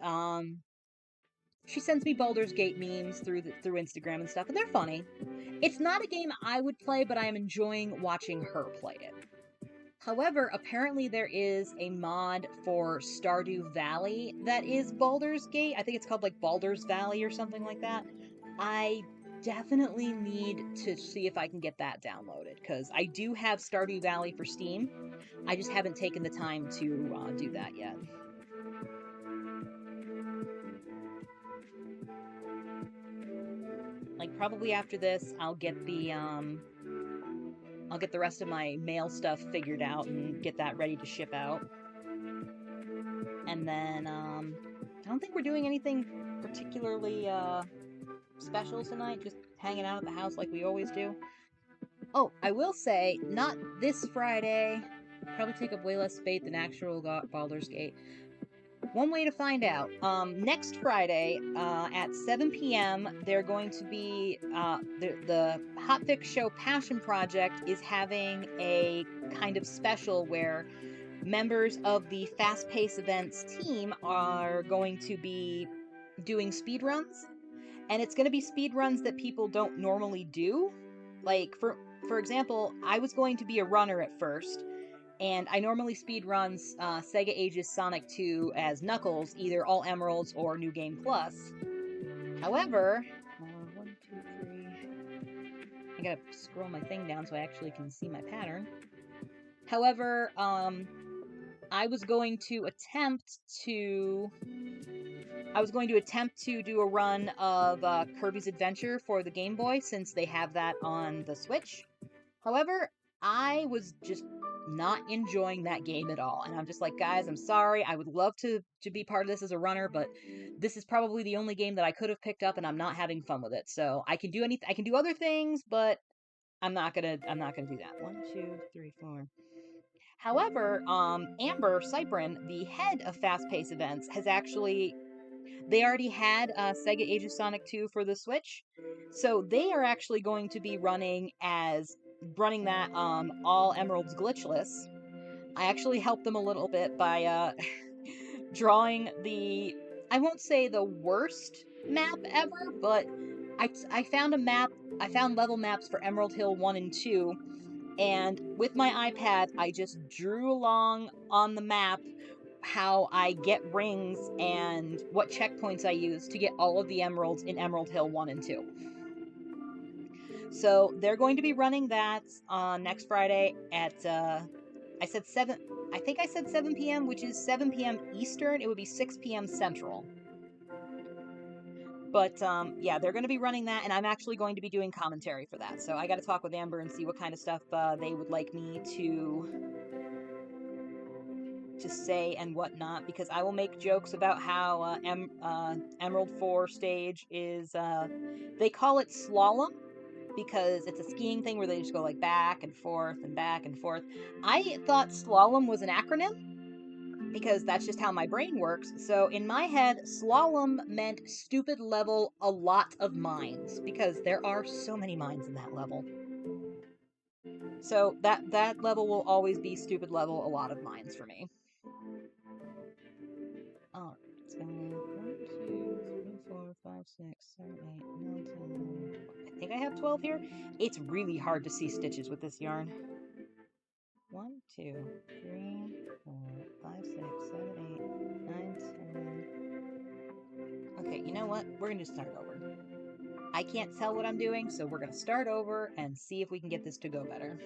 she sends me Baldur's Gate memes through Instagram and stuff, and they're funny. It's not a game I would play, but I am enjoying watching her play it. However, apparently there is a mod for Stardew Valley that is Baldur's Gate. I think it's called like Baldur's Valley or something like that. I definitely need to see if I can get that downloaded because I do have Stardew Valley for Steam. I just haven't taken the time to do that yet. Like probably after this, I'll get the rest of my mail stuff figured out and get that ready to ship out. And then I don't think we're doing anything particularly special tonight, just hanging out at the house like we always do. Oh, I will say, not this Friday. Probably take up way less bait than actual Baldur's Gate. One way to find out. Next Friday at 7 p.m., they're going to be the Hotfix Show Passion Project is having a kind of special where members of the Fast Pace Events team are going to be doing speed runs, and it's going to be speed runs that people don't normally do. Like for example, I was going to be a runner at first, and I normally speed runs Sega Ages Sonic 2 as Knuckles, either All Emeralds or New Game Plus. However, 1, 2, 3. I gotta scroll my thing down so I actually can see my pattern. However, I was going to attempt to do a run of Kirby's Adventure for the Game Boy since they have that on the Switch. However, I was just not enjoying that game at all, and I'm just like, guys, I'm sorry. I would love to be part of this as a runner, but this is probably the only game that I could have picked up, and I'm not having fun with it. So I can do anything. I can do other things, but I'm not gonna do that. 1, 2, 3, 4. However, Amber Cyprin, the head of Fast Pace Events, has actually they already had Sega Age of Sonic 2 for the Switch, so they are actually going to be running that all Emeralds glitchless. I actually helped them a little bit by drawing I won't say the worst map ever, but I found a map. I found level maps for Emerald Hill 1 and 2, and with my iPad, I just drew along on the map how I get rings and what checkpoints I use to get all of the emeralds in Emerald Hill 1 and 2. So they're going to be running that on next Friday at I said 7 I think I said 7 p.m., which is 7 p.m. Eastern. It would be 6 p.m. Central. But yeah, they're going to be running that, and I'm actually going to be doing commentary for that. So I got to talk with Amber and see what kind of stuff they would like me to say and whatnot, because I will make jokes about how Emerald 4 stage is, they call it slalom because it's a skiing thing where they just go like back and forth and back and forth. I thought slalom was an acronym because that's just how my brain works. So in my head, slalom meant stupid level a lot of mines because there are so many mines in that level. So that level will always be stupid level a lot of mines for me. Alright, so 1, 2, 3, 4, 5, 6, 7, 8, 9, 10, 11, 12. I think I have 12 here. It's really hard to see stitches with this yarn. 1, 2, 3, 4, 5, 6, 7, 8, 9, 10. Okay, you know what? We're going to start over. I can't tell what I'm doing, so we're going to start over and see if we can get this to go better.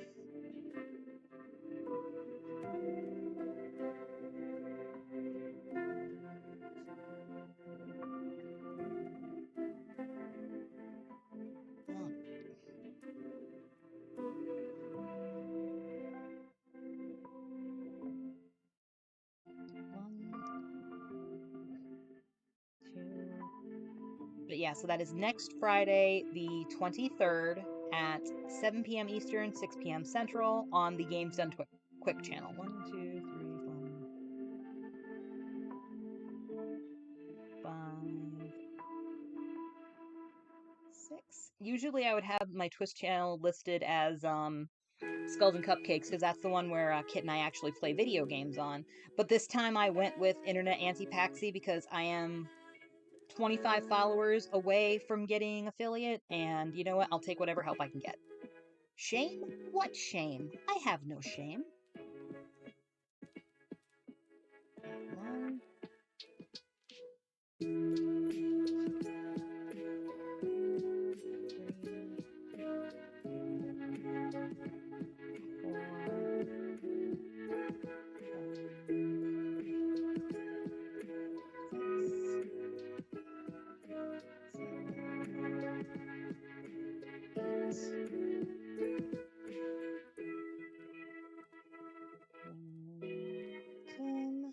But yeah, so that is next Friday, the 23rd at 7 p.m. Eastern, 6 p.m. Central on the Games Done Quick channel. 1, 2, 3, 4, 5, 6. Usually I would have my Twitch channel listed as Skulls and Cupcakes because that's the one where Kit and I actually play video games on. But this time I went with Internet Auntie Paxie because I am 25 followers away from getting affiliate, and you know what? I'll take whatever help I can get. Shame? What shame? I have no shame. 1, 10,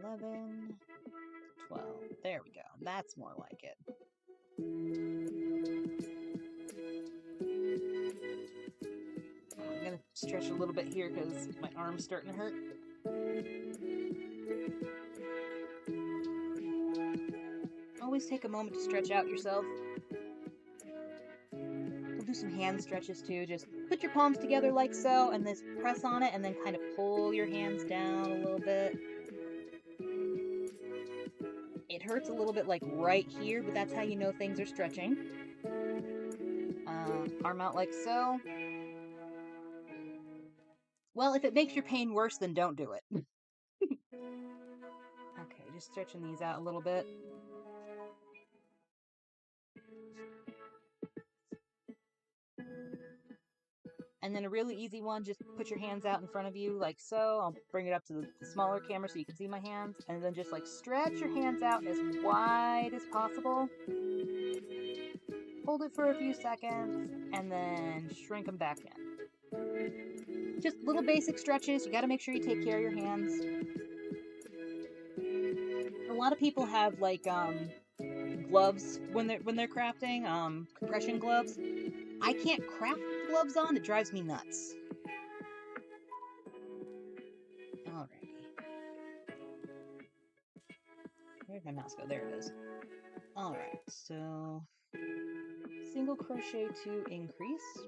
11, 12. There we go. That's more like it. I'm going to stretch a little bit here because my arm's starting to hurt. Always take a moment to stretch out yourself. We'll do some hand stretches too. Just put your palms together like so, and then press on it, and then kind of pull your hands down a little bit. It hurts a little bit like right here, but that's how you know things are stretching. Arm out like so. Well, if it makes your pain worse, then don't do it. Okay, just stretching these out a little bit. And then a really easy one, just put your hands out in front of you like so. I'll bring it up to the smaller camera so you can see my hands. And then just like stretch your hands out as wide as possible. Hold it for a few seconds and then shrink them back in. Just little basic stretches. You got to make sure you take care of your hands. A lot of people have like gloves when they're crafting, compression gloves. I can't craft with gloves on. It drives me nuts. Alrighty. Where'd my mouse go? There it is. Alright, so single crochet to increase.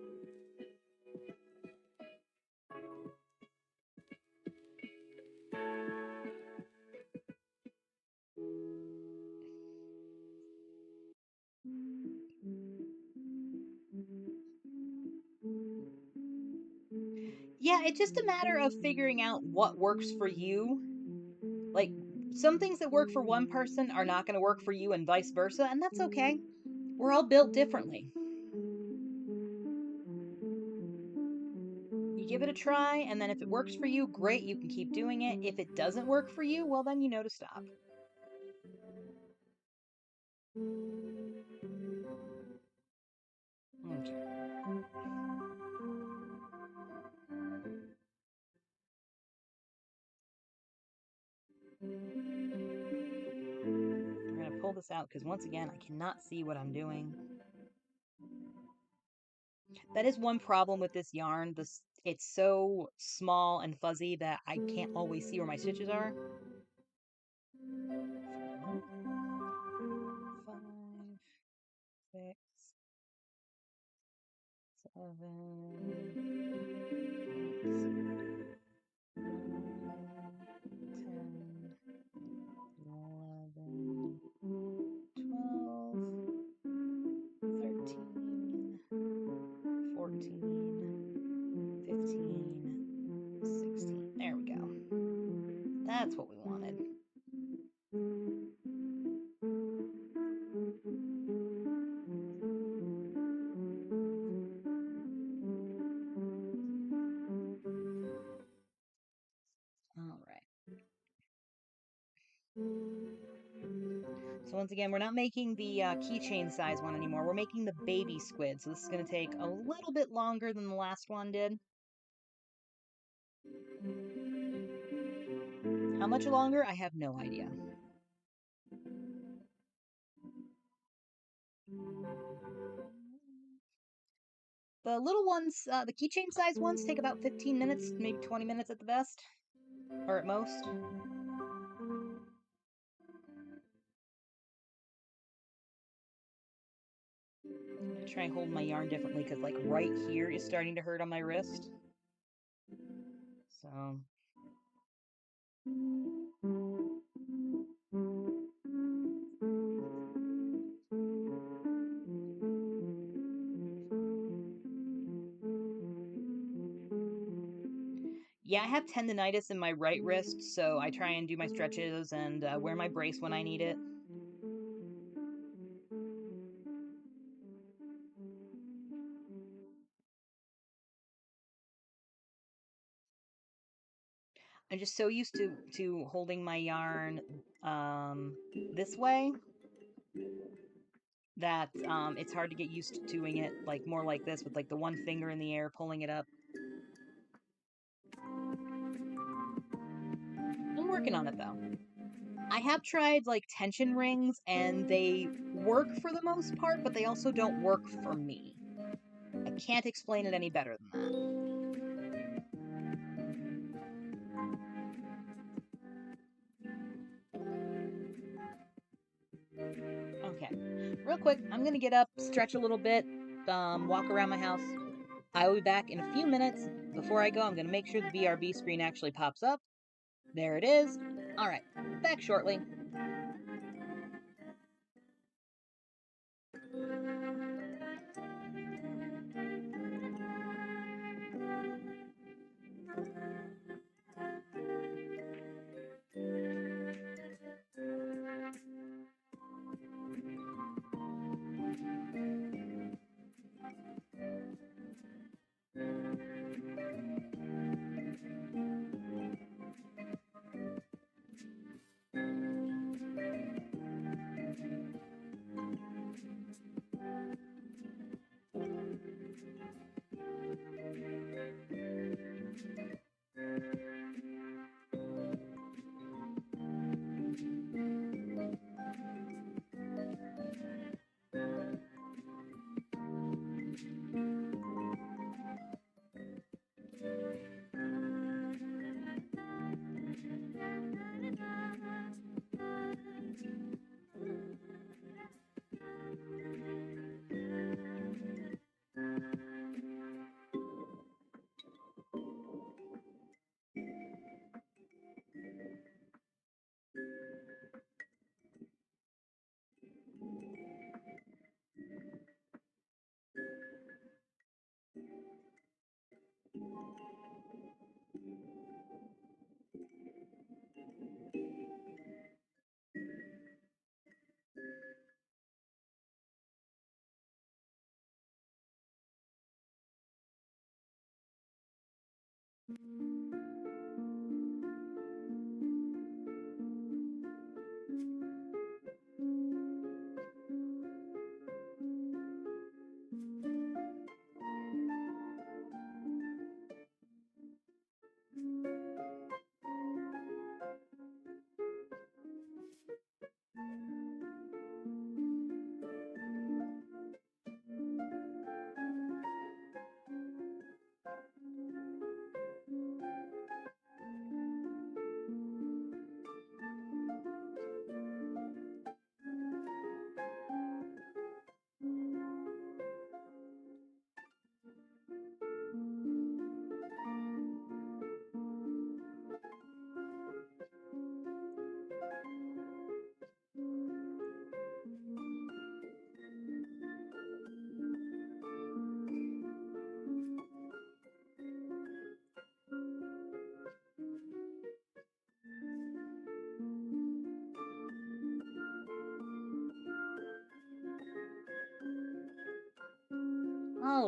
Yeah, it's just a matter of figuring out what works for you. Like, some things that work for one person are not going to work for you and vice versa, and that's okay. We're all built differently. You give it a try, and then if it works for you, great, you can keep doing it. If it doesn't work for you, well, then you know to stop. Okay. We're going to pull this out because, once again, I cannot see what I'm doing. That is one problem with this yarn. It's so small and fuzzy that I can't always see where my stitches are. 5, 6, 7, 8, 9, 10, 11, 12, 13, 14, 15, That's what we wanted. All right. So once again, we're not making the keychain size one anymore. We're making the baby squid. So this is going to take a little bit longer than the last one did. How much longer? I have no idea. The little ones, the keychain size ones, take about 15 minutes, maybe 20 minutes at the best, or at most. I'm going to try and hold my yarn differently because, like, right here is starting to hurt on my wrist. So... yeah, I have tendonitis in my right wrist, so I try and do my stretches and wear my brace when I need it. I'm just so used to holding my yarn this way that it's hard to get used to doing it like more like this with like the one finger in the air pulling it up. I'm working on it though. I have tried like tension rings and they work for the most part, but they also don't work for me. I can't explain it any better than that. Okay, real quick, I'm gonna get up, stretch a little bit, walk around my house. I will be back in a few minutes. Before I go, I'm gonna make sure the BRB screen actually pops up. There it is. All right, back shortly.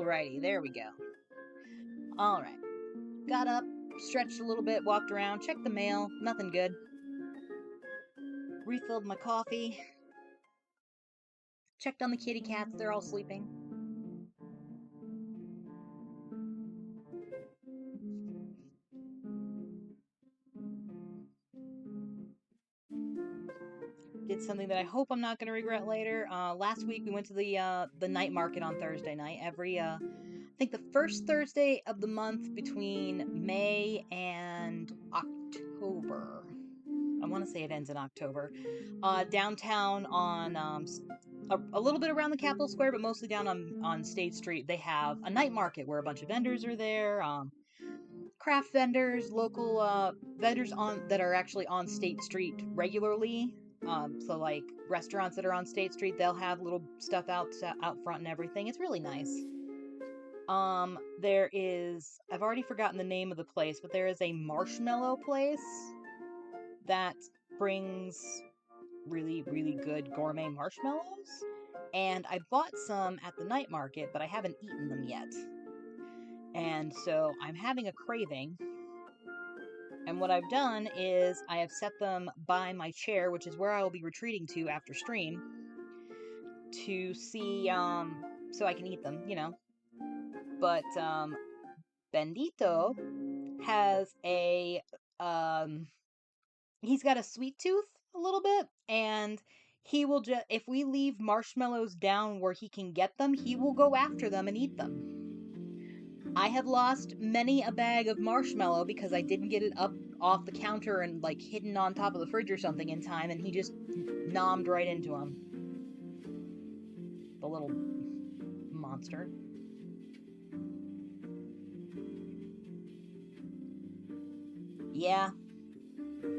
Alrighty, there we go. Alright. Got up, stretched a little bit, walked around, checked the mail, nothing good. Refilled my coffee. Checked on the kitty cats, they're all sleeping. Did something that I hope I'm not going to regret later. Last week we went to the night market on Thursday night. I think the first Thursday of the month between May and October. I want to say it ends in October. Downtown on a little bit around the Capitol Square, but mostly down on State Street. They have a night market where a bunch of vendors are there. Craft vendors, local vendors that are actually on State Street regularly. So like restaurants that are on State Street, they'll have little stuff out front and everything. It's really nice. There is, I've already forgotten the name of the place, but there is a marshmallow place that brings really, really good gourmet marshmallows. And I bought some at the night market, but I haven't eaten them yet. And so I'm having a craving. And what I've done is I have set them by my chair, which is where I will be retreating to after stream, to see, so I can eat them, you know. But, Bendito has he's got a sweet tooth a little bit, and he will just, if we leave marshmallows down where he can get them, he will go after them and eat them. I have lost many a bag of marshmallow because I didn't get it up off the counter and like hidden on top of the fridge or something in time, and he just nommed right into him. The little monster. Yeah,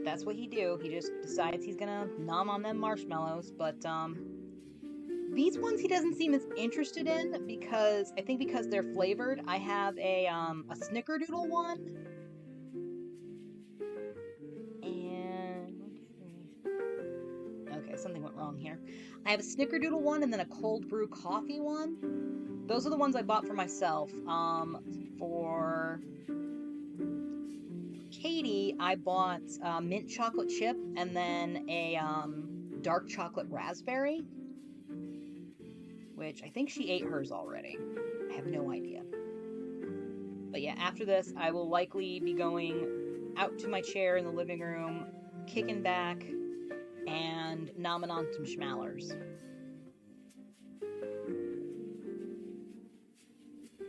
that's what he do. He just decides he's gonna nom on them marshmallows, but these ones he doesn't seem as interested in because I think because they're flavored. I have a snickerdoodle one. And okay, something went wrong here. I have a snickerdoodle one and then a cold brew coffee one. Those are the ones I bought for myself. For Katie, I bought mint chocolate chip and then a dark chocolate raspberry, which I think she ate hers already. I have no idea. But yeah, after this, I will likely be going out to my chair in the living room, kicking back, and nomming on some schmallers.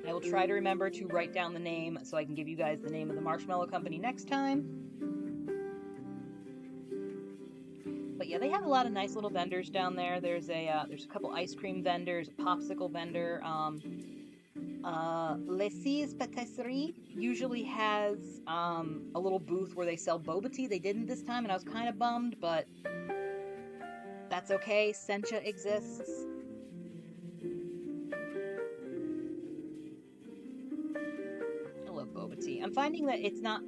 I will try to remember to write down the name so I can give you guys the name of the marshmallow company next time. But yeah, they have a lot of nice little vendors down there. There's a couple ice cream vendors, a popsicle vendor. Les Patisserie usually has a little booth where they sell boba tea. They didn't this time, and I was kind of bummed, but that's okay. Sencha exists. I love boba tea. I'm finding that it's not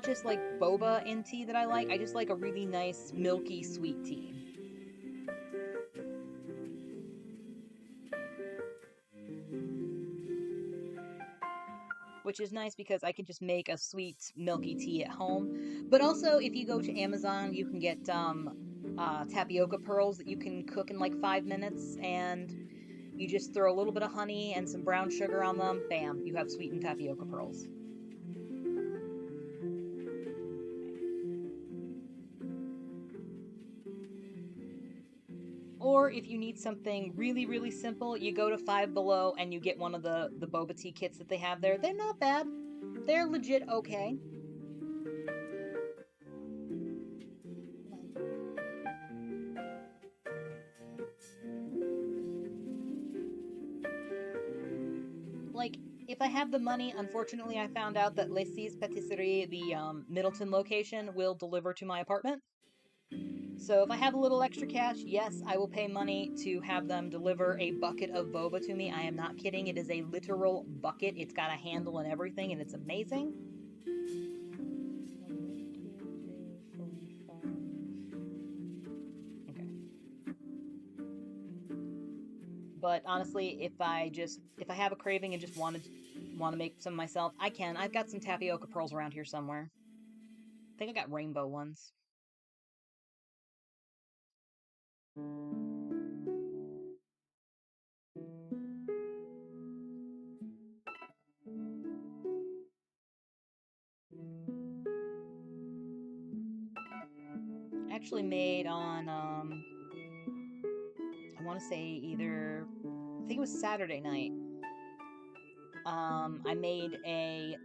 just like boba in tea that I like. I just like a really nice milky sweet tea. Which is nice because I can just make a sweet milky tea at home. But also, if you go to Amazon, you can get tapioca pearls that you can cook in like 5 minutes, and you just throw a little bit of honey and some brown sugar on them. Bam, you have sweetened tapioca pearls. Or if you need something really, really simple, you go to Five Below and you get one of the boba tea kits that they have there. They're not bad. They're legit okay. Like, if I have the money, unfortunately, I found out that Les Patisserie, the Middleton location, will deliver to my apartment. So if I have a little extra cash, yes, I will pay money to have them deliver a bucket of boba to me. I am not kidding. It is a literal bucket. It's got a handle and everything, and it's amazing. Okay. But honestly, if I have a craving and just want to make some myself, I can. I've got some tapioca pearls around here somewhere. I think I got rainbow ones. Actually made on I want to say either I think it was Saturday night. I made a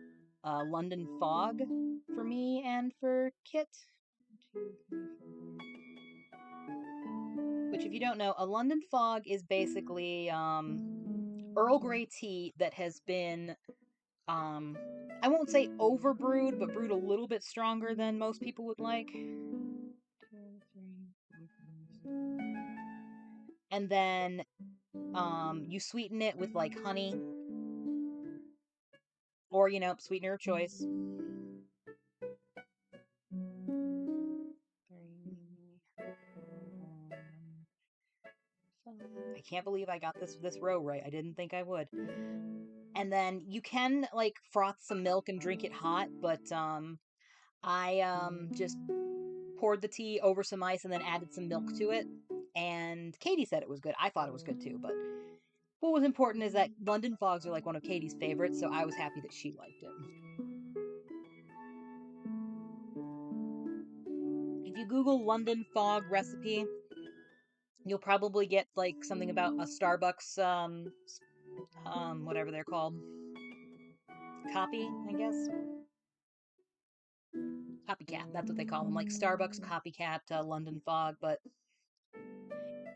London fog for me and for Kit. Which, if you don't know, a London fog is basically Earl Grey tea that has been um, I won't say overbrewed, but brewed a little bit stronger than most people would like. And then you sweeten it with like honey or, sweetener of choice. I can't believe I got this row right. I didn't think I would. And then you can like froth some milk and drink it hot, but I just poured the tea over some ice and then added some milk to it. And Katie said it was good. I thought it was good too, but what was important is that London fogs are like one of Katie's favorites, so I was happy that she liked it. If you Google London fog recipe, you'll probably get like something about a Starbucks whatever they're called. Copy, I guess. Copycat, that's what they call them, like Starbucks copycat London fog, but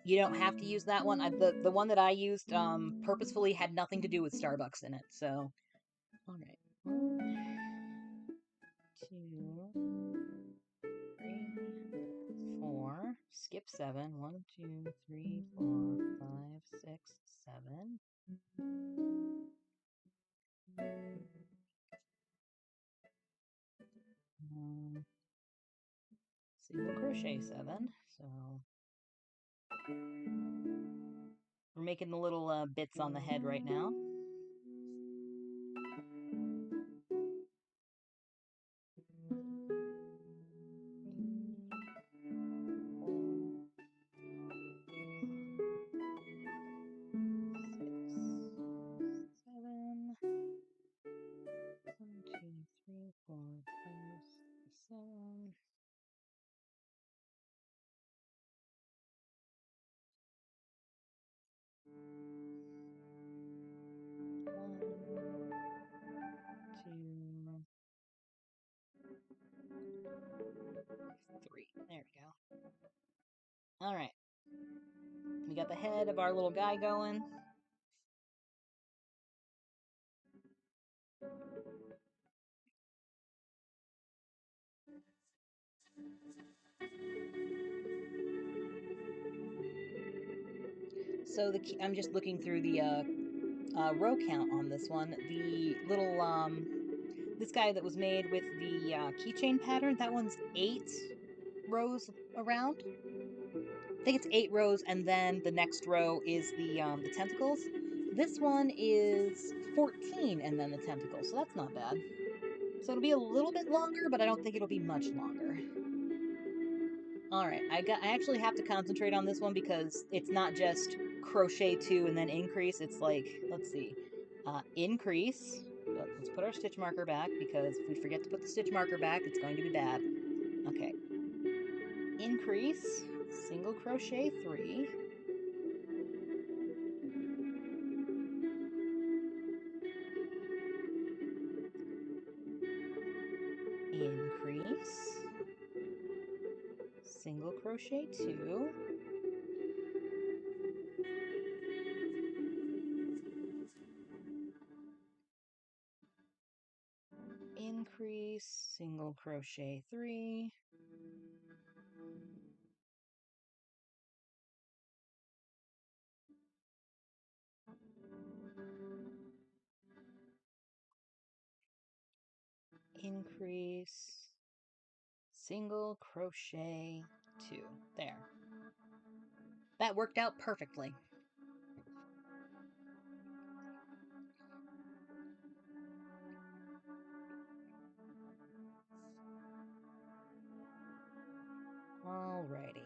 you don't have to use that one. The one that I used purposefully had nothing to do with Starbucks in it. So, all right, 1, 2, 3, 4. Skip 7. 1, 2, 3, 4, 5, 6, 7. Single crochet 7. So we're making the little bits on the head right now. Three. There we go. All right. We got the head of our little guy going. So I'm just looking through the row count on this one. The little this guy that was made with the keychain pattern, that one's 8 rows around. I think it's 8 rows, and then the next row is the tentacles. This one is 14, and then the tentacles, so that's not bad. So it'll be a little bit longer, but I don't think it'll be much longer. All right, I actually have to concentrate on this one because it's not just crochet 2 and then increase. It's like, let's see, increase. But let's put our stitch marker back because if we forget to put the stitch marker back, it's going to be bad. Okay. Increase, single crochet 3. Increase, single crochet 2. Increase, single crochet 3. Increase, single crochet 2. There. That worked out perfectly. Alrighty.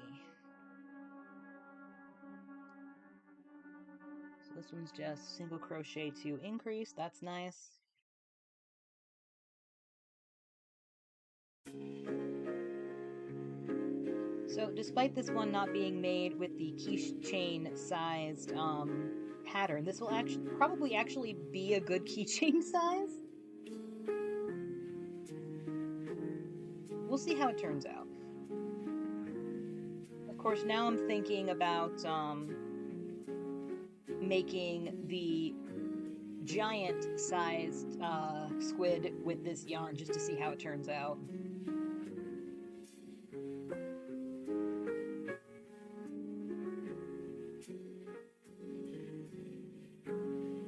So this one's just single crochet to increase. That's nice. So despite this one not being made with the keychain sized pattern, this will probably actually be a good keychain size. We'll see how it turns out. Of course, now I'm thinking about making the giant sized squid with this yarn just to see how it turns out.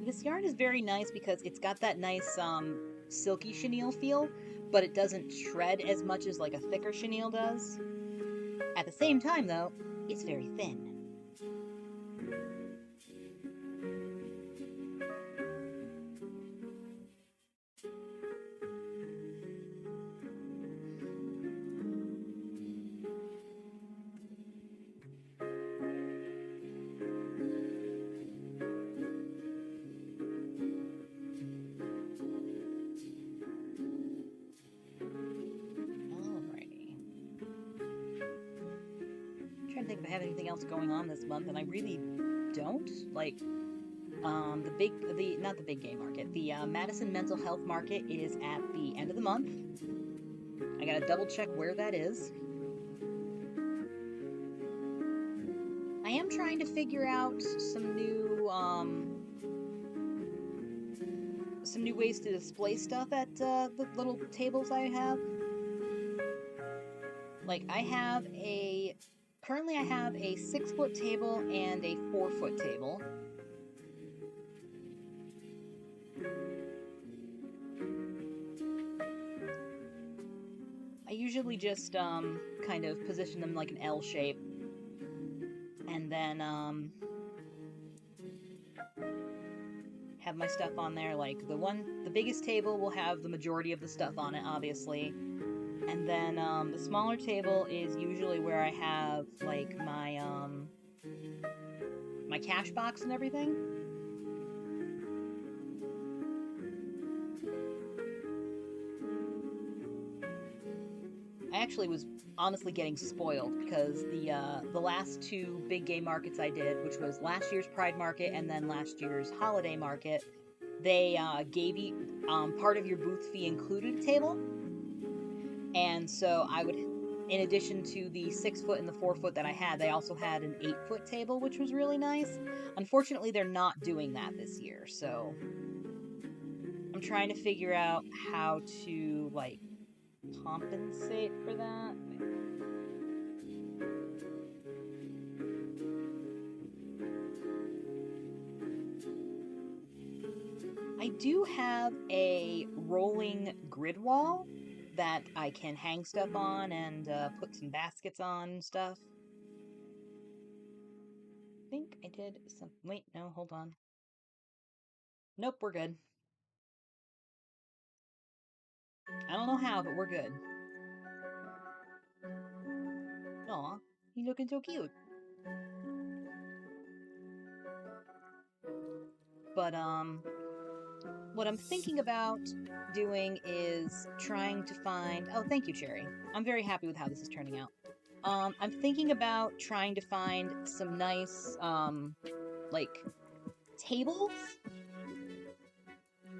This yarn is very nice because it's got that nice silky chenille feel, but it doesn't shred as much as like a thicker chenille does. At the same time, though, it's very thin. Trying to think if I have anything else going on this month, and I really don't. Like, not the big game market. The Madison Mental Health Market is at the end of the month. I gotta double check where that is. I am trying to figure out some new ways to display stuff at the little tables I have. Like, currently I have a 6-foot table and a 4-foot table. I usually just kind of position them like an L shape, and then have my stuff on there. Like the biggest table will have the majority of the stuff on it, obviously, and then the smaller table is usually where I have like my cash box and everything. I actually was honestly getting spoiled because the last 2 big game markets I did, which was last year's Pride Market and then last year's Holiday Market, they gave you part of your booth fee included a table, and so I would, in addition to the 6-foot and the 4-foot that I had, they also had an 8-foot table, which was really nice. Unfortunately, they're not doing that this year, so I'm trying to figure out how to like compensate for that. I do have a rolling grid wall that I can hang stuff on and put some baskets on and stuff. I think I did some. Wait, no, hold on. Nope, we're good. I don't know how, but we're good. Aw, you looking so cute. But, what I'm thinking about doing is trying to find... Oh, thank you, Cherry. I'm very happy with how this is turning out. I'm thinking about trying to find some nice, like, tables?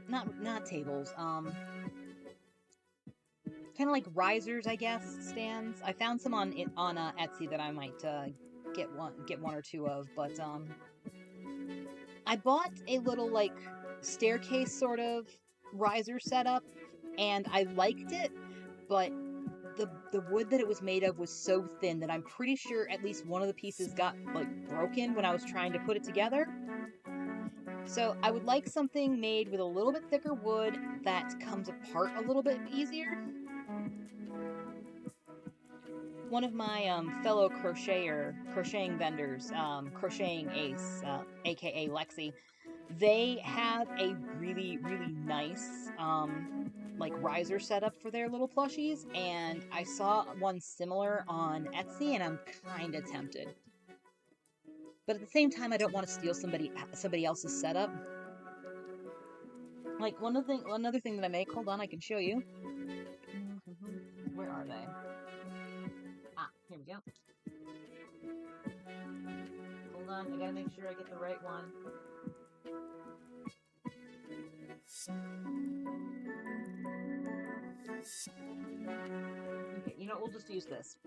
Not tables, kind of like risers, I guess, stands. I found some on Etsy that I might get one or two of, but I bought a little like staircase sort of riser setup, and I liked it, but the wood that it was made of was so thin that I'm pretty sure at least one of the pieces got like broken when I was trying to put it together. So I would like something made with a little bit thicker wood that comes apart a little bit easier. One of my fellow crocheting vendors, Crocheting Ace, aka Lexi, they have a really, really nice like riser setup for their little plushies, and I saw one similar on Etsy, and I'm kind of tempted. But at the same time, I don't want to steal somebody else's setup. Like another thing that I make. Hold on, I can show you. Where are they? Ah, here we go. Hold on, I gotta make sure I get the right one. Okay, you know, we'll just use this.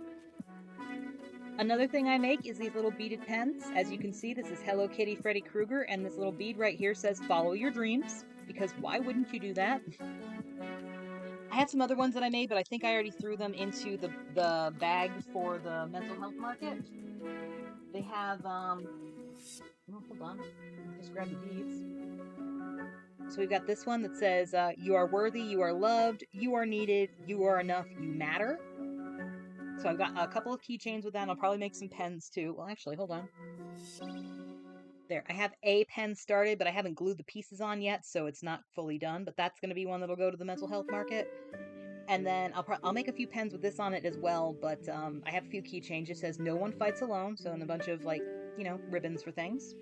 Another thing I make is these little beaded pens. As you can see, this is Hello Kitty Freddy Krueger, and this little bead right here says follow your dreams, because why wouldn't you do that? I had some other ones that I made, but I think I already threw them into the bag for the mental health market. They have, oh, hold on, just grab the beads. So we've got this one that says, you are worthy, you are loved, you are needed, you are enough, you matter. So I've got a couple of keychains with that, and I'll probably make some pens too. Well, actually, hold on. There, I have a pen started, but I haven't glued the pieces on yet, so it's not fully done, but that's going to be one that'll go to the mental health market. And then I'll make a few pens with this on it as well, but I have a few keychains. It says no one fights alone, so and a bunch of, like, you know, ribbons for things.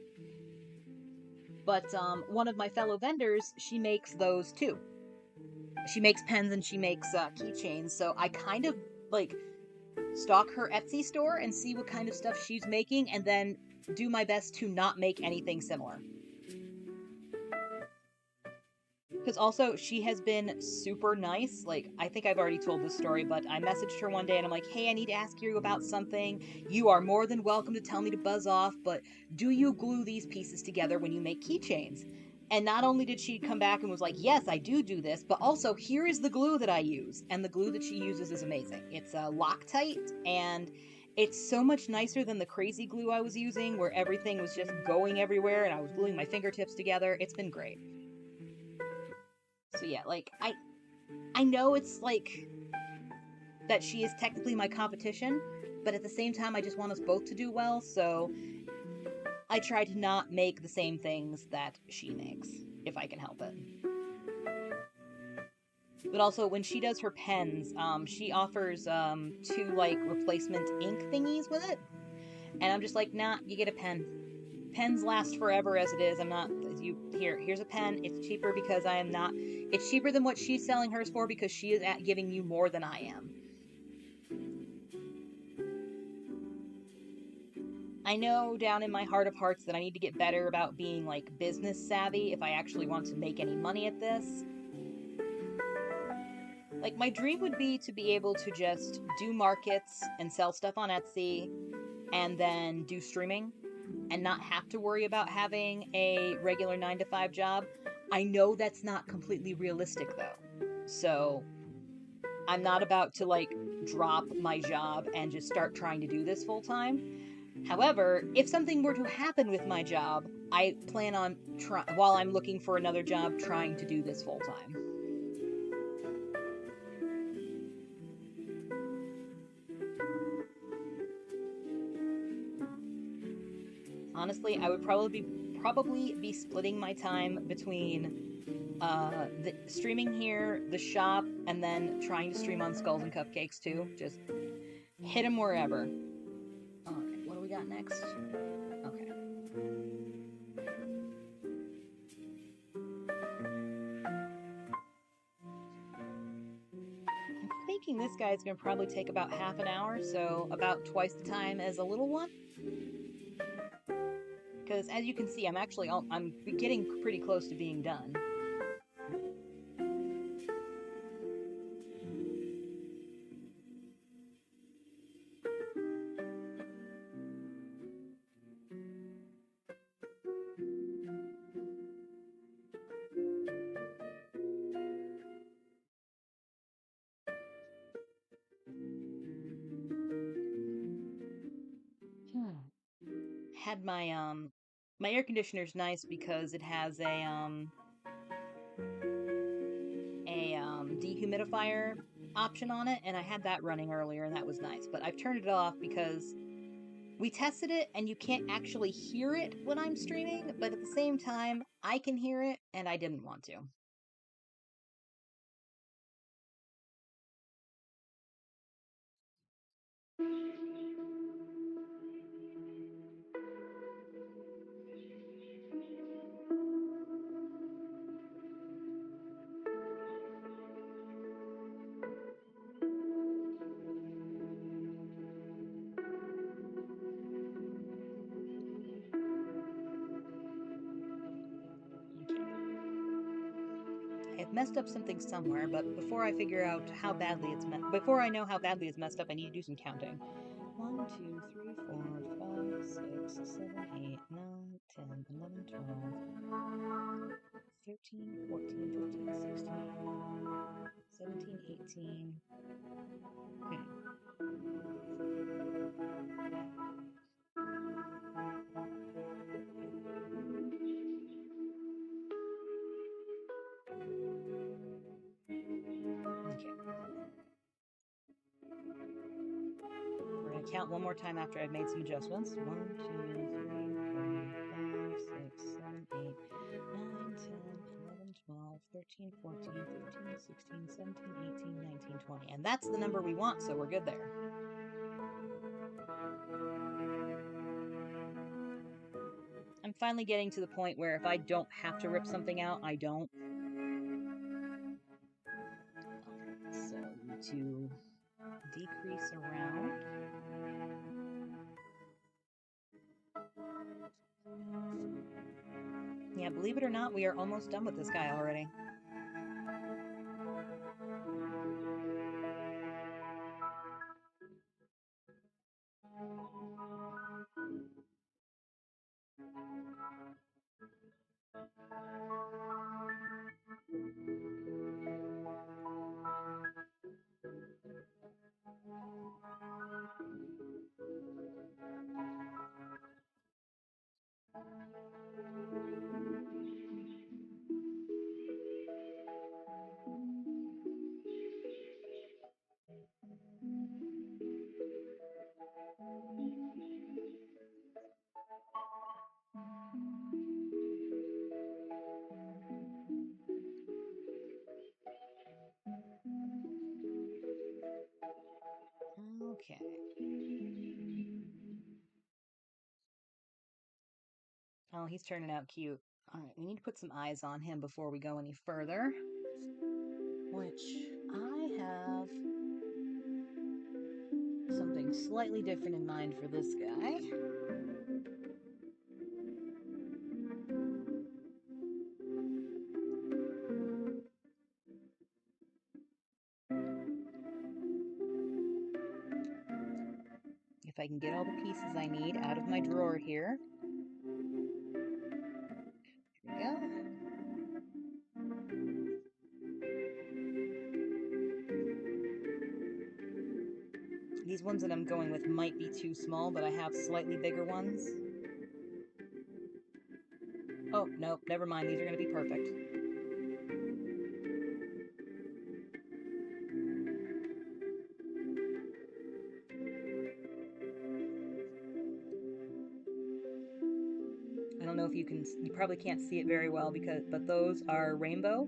But one of my fellow vendors, she makes those too. She makes pens and she makes keychains, so I kind of like stalk her Etsy store and see what kind of stuff she's making, and then do my best to not make anything similar. Because also, she has been super nice. Like, I think I've already told this story, but I messaged her one day and I'm like, hey, I need to ask you about something. You are more than welcome to tell me to buzz off, but do you glue these pieces together when you make keychains? And not only did she come back and was like, yes, I do this, but also, here is the glue that I use. And the glue that she uses is amazing. It's Loctite, and it's so much nicer than the crazy glue I was using, where everything was just going everywhere and I was gluing my fingertips together. It's been great. So yeah, like, I know it's like that she is technically my competition, but at the same time, I just want us both to do well, so I try to not make the same things that she makes, if I can help it. But also, when she does her pens, she offers two, like, replacement ink thingies with it, and I'm just like, nah, you get a pen. Pens last forever as it is. I'm not, here's a pen. It's cheaper because I am not, it's cheaper than what she's selling hers for because she is giving you more than I am. I know down in my heart of hearts that I need to get better about being, like, business savvy if I actually want to make any money at this. Like, my dream would be to be able to just do markets and sell stuff on Etsy and then do streaming and not have to worry about having a regular 9 to 5 job. I know that's not completely realistic though. So I'm not about to, like, drop my job and just start trying to do this full time. However, if something were to happen with my job, I plan on, while I'm looking for another job, trying to do this full time. Honestly, I would probably be splitting my time between the streaming here, the shop, and then trying to stream on Skulls and Cupcakes too. Just hit them wherever. All right, what do we got next? Okay. I'm thinking this guy's gonna probably take about half an hour, so about twice the time as a little one. Because as you can see, I'm getting pretty close to being done. Had my air conditioner's nice because it has a dehumidifier option on it, and I had that running earlier, and that was nice. But I've turned it off because we tested it, and you can't actually hear it when I'm streaming, but at the same time, I can hear it, and I didn't want to. I've messed up something somewhere, but before I figure out how badly before I know how badly it's messed up, I need to do some counting. 1, 2, 3, 4, 5, 6, 7, 8, 9, 10, 11, 12, 13, 14, 15, 16, 17, 18. Okay. We're going to count one more time after I've made some adjustments. 1, 2, 3, 4, 5, 6, 7, 8, 9, 10, 11, 12, 13, 14, 15, 16, 17, 18, 19, 20. And that's the number we want, so we're good there. I'm finally getting to the point where if I don't have to rip something out, I don't. So need to decrease around. Yeah, believe it or not, we are almost done with this guy already. Okay. Oh, he's turning out cute. All right, we need to put some eyes on him before we go any further. Which I have something slightly different in mind for this guy. If I can get all the pieces I need out of my drawer here. Here we go. These ones that I'm going with might be too small, but I have slightly bigger ones. Oh, no, never mind. These are going to be perfect. I don't know if you probably can't see it very well but those are rainbow.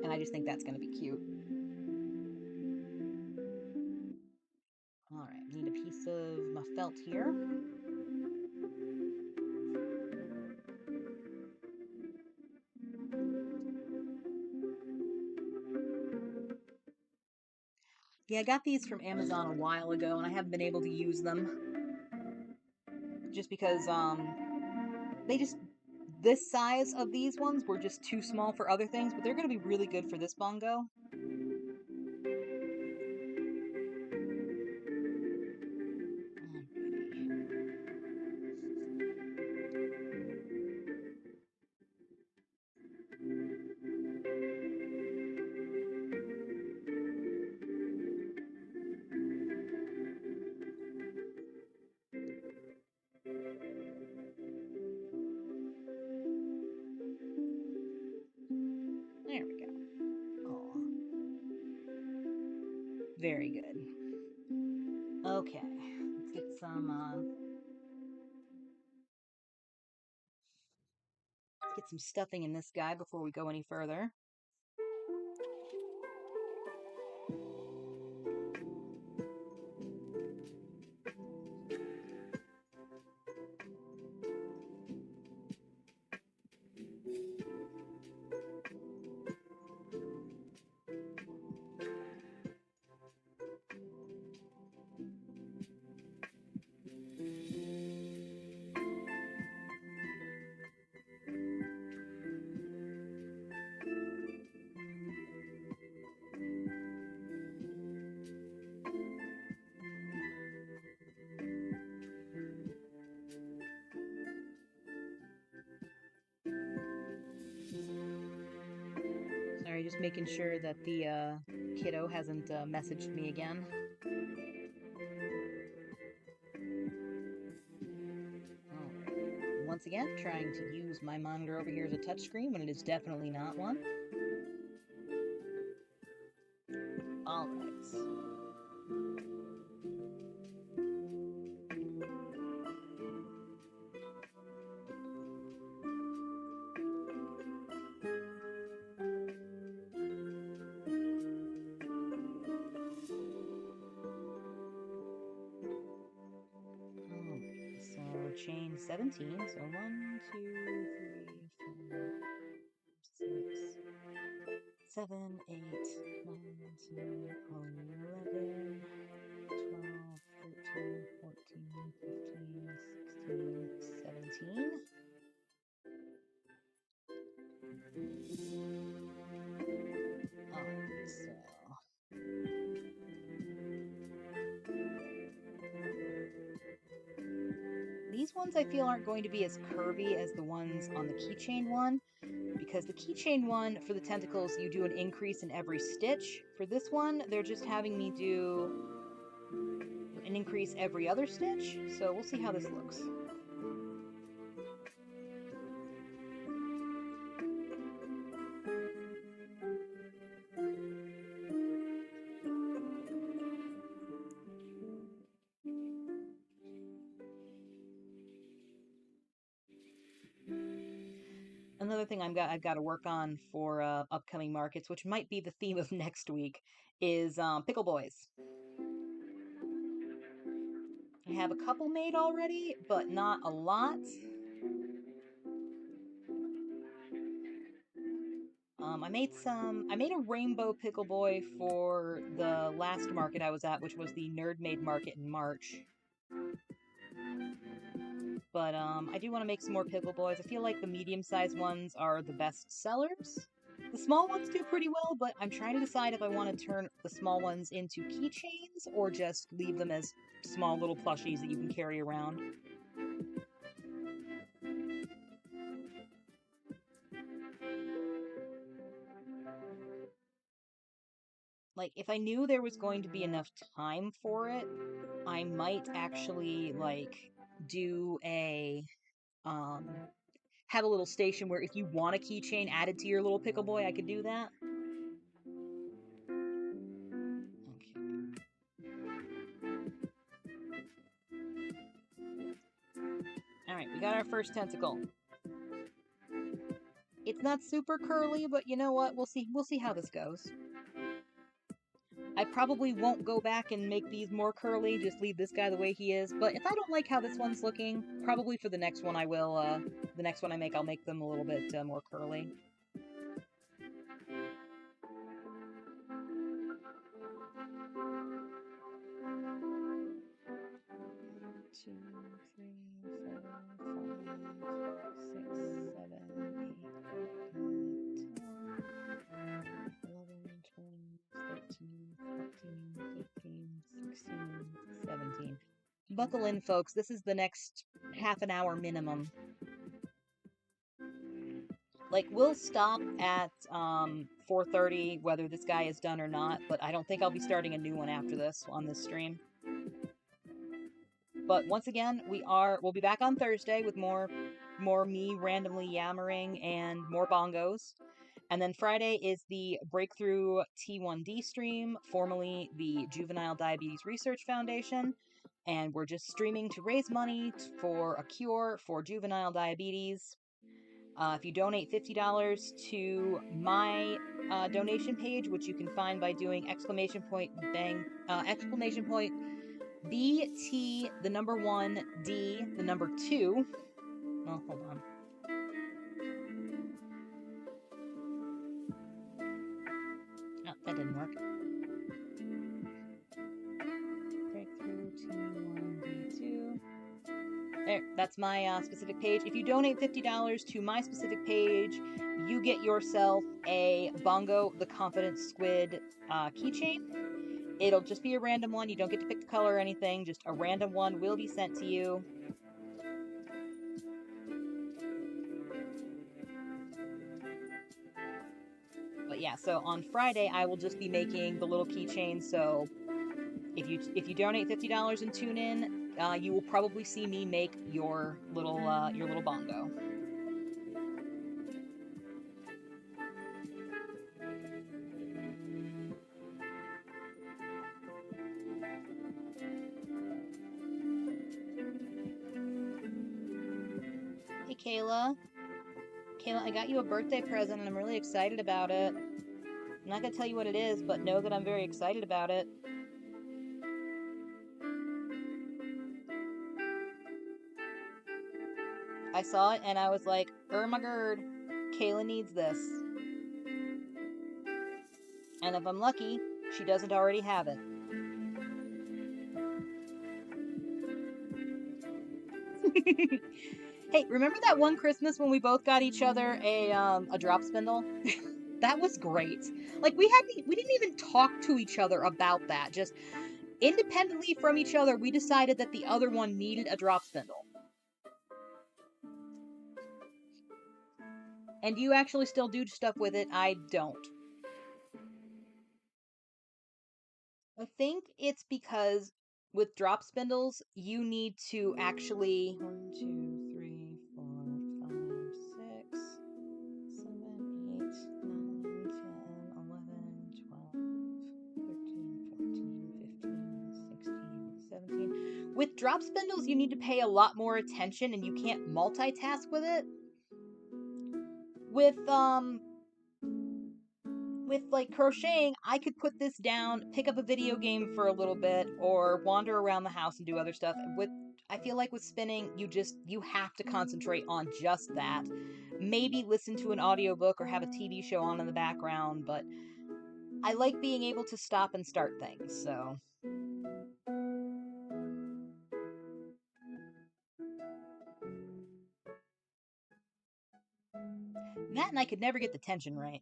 And I just think that's going to be cute. All right, need a piece of my felt here. Yeah, I got these from Amazon a while ago, and I haven't been able to use them. Just because, this size of these ones were just too small for other things, but they're going to be really good for this bongo. There we go. Oh, very good. Okay, let's get stuffing in this guy before we go any further. just making sure that the kiddo hasn't messaged me again. Alright. Once again, trying to use my monitor over here as a touchscreen when it is definitely not one. Alright. Chain 17, so 1, 2, 3, 4, 6, 7, 8, 9, 10, 11, 12, 13, 14, 15, 16, 17. Alright, so... These ones I feel aren't going to be as curvy as the ones on the keychain one, because the keychain one, for the tentacles, you do an increase in every stitch. For this one, they're just having me do an increase every other stitch, so we'll see how this looks. Another thing I've got to work on for upcoming markets, which might be the theme of next week, is pickle boys. I have a couple made already, but not a lot. I made a rainbow pickle boy for the last market I was at, which was the Nerd Made Market in March. But I do want to make some more pickle boys. I feel like the medium-sized ones are the best sellers. The small ones do pretty well, but I'm trying to decide if I want to turn the small ones into keychains or just leave them as small little plushies that you can carry around. Like, if I knew there was going to be enough time for it, I might actually, like, do a, have a little station where if you want a keychain added to your little pickle boy, I could do that. Alright, we got our first tentacle. It's not super curly, but you know what? We'll see how this goes. I probably won't go back and make these more curly, just leave this guy the way he is. But if I don't like how this one's looking, probably for the next one I will, the next one I make, I'll make them a little bit more curly. Two, three, 4, 5, 6, 7, 8, 9, 10, 11, 12, 13, 14, 15, 16, 17. Buckle in, folks. This is the next half an hour minimum. Like, we'll stop at 4:30, whether this guy is done or not, but I don't think I'll be starting a new one after this on this stream. But once again, we'll be back on Thursday with more me randomly yammering and more bongos. And then Friday is the Breakthrough T1D stream, formerly the Juvenile Diabetes Research Foundation. And we're just streaming to raise money for a cure for juvenile diabetes. If you donate $50 to my donation page, which you can find by doing exclamation point BT, the number 1, D, the number 2. Oh, hold on. Oh, that didn't work. Breakthrough T1D2. There, that's my specific page. If you donate $50 to my specific page, you get yourself a Bongo the Confident Squid keychain. It'll just be a random one. You don't get to pick the color or anything. Just a random one will be sent to you. But yeah, so on Friday I will just be making the little keychains. So if you donate $50 and tune in, you will probably see me make your little bongo. Hey, Kayla. Kayla, I got you a birthday present and I'm really excited about it. I'm not going to tell you what it is, but know that I'm very excited about it. I saw it and I was like, my gird, Kayla needs this. And if I'm lucky, she doesn't already have it. Hey, remember that one Christmas when we both got each other a drop spindle? That was great. Like we didn't even talk to each other about that. Just independently from each other, we decided that the other one needed a drop spindle. And you actually still do stuff with it. I don't. I think it's because with drop spindles, you need to actually 1, 2, 3, 4, 5, 6, 7, 8, 9, 10, 11, 12, 13, 14, 15, 16, 17. With drop spindles, you need to pay a lot more attention and you can't multitask with it. With like crocheting, I could put this down, pick up a video game for a little bit, or wander around the house and do other stuff. I feel like with spinning, you have to concentrate on just that. Maybe listen to an audiobook or have a TV show on in the background, but I like being able to stop and start things, so. That and I could never get the tension right.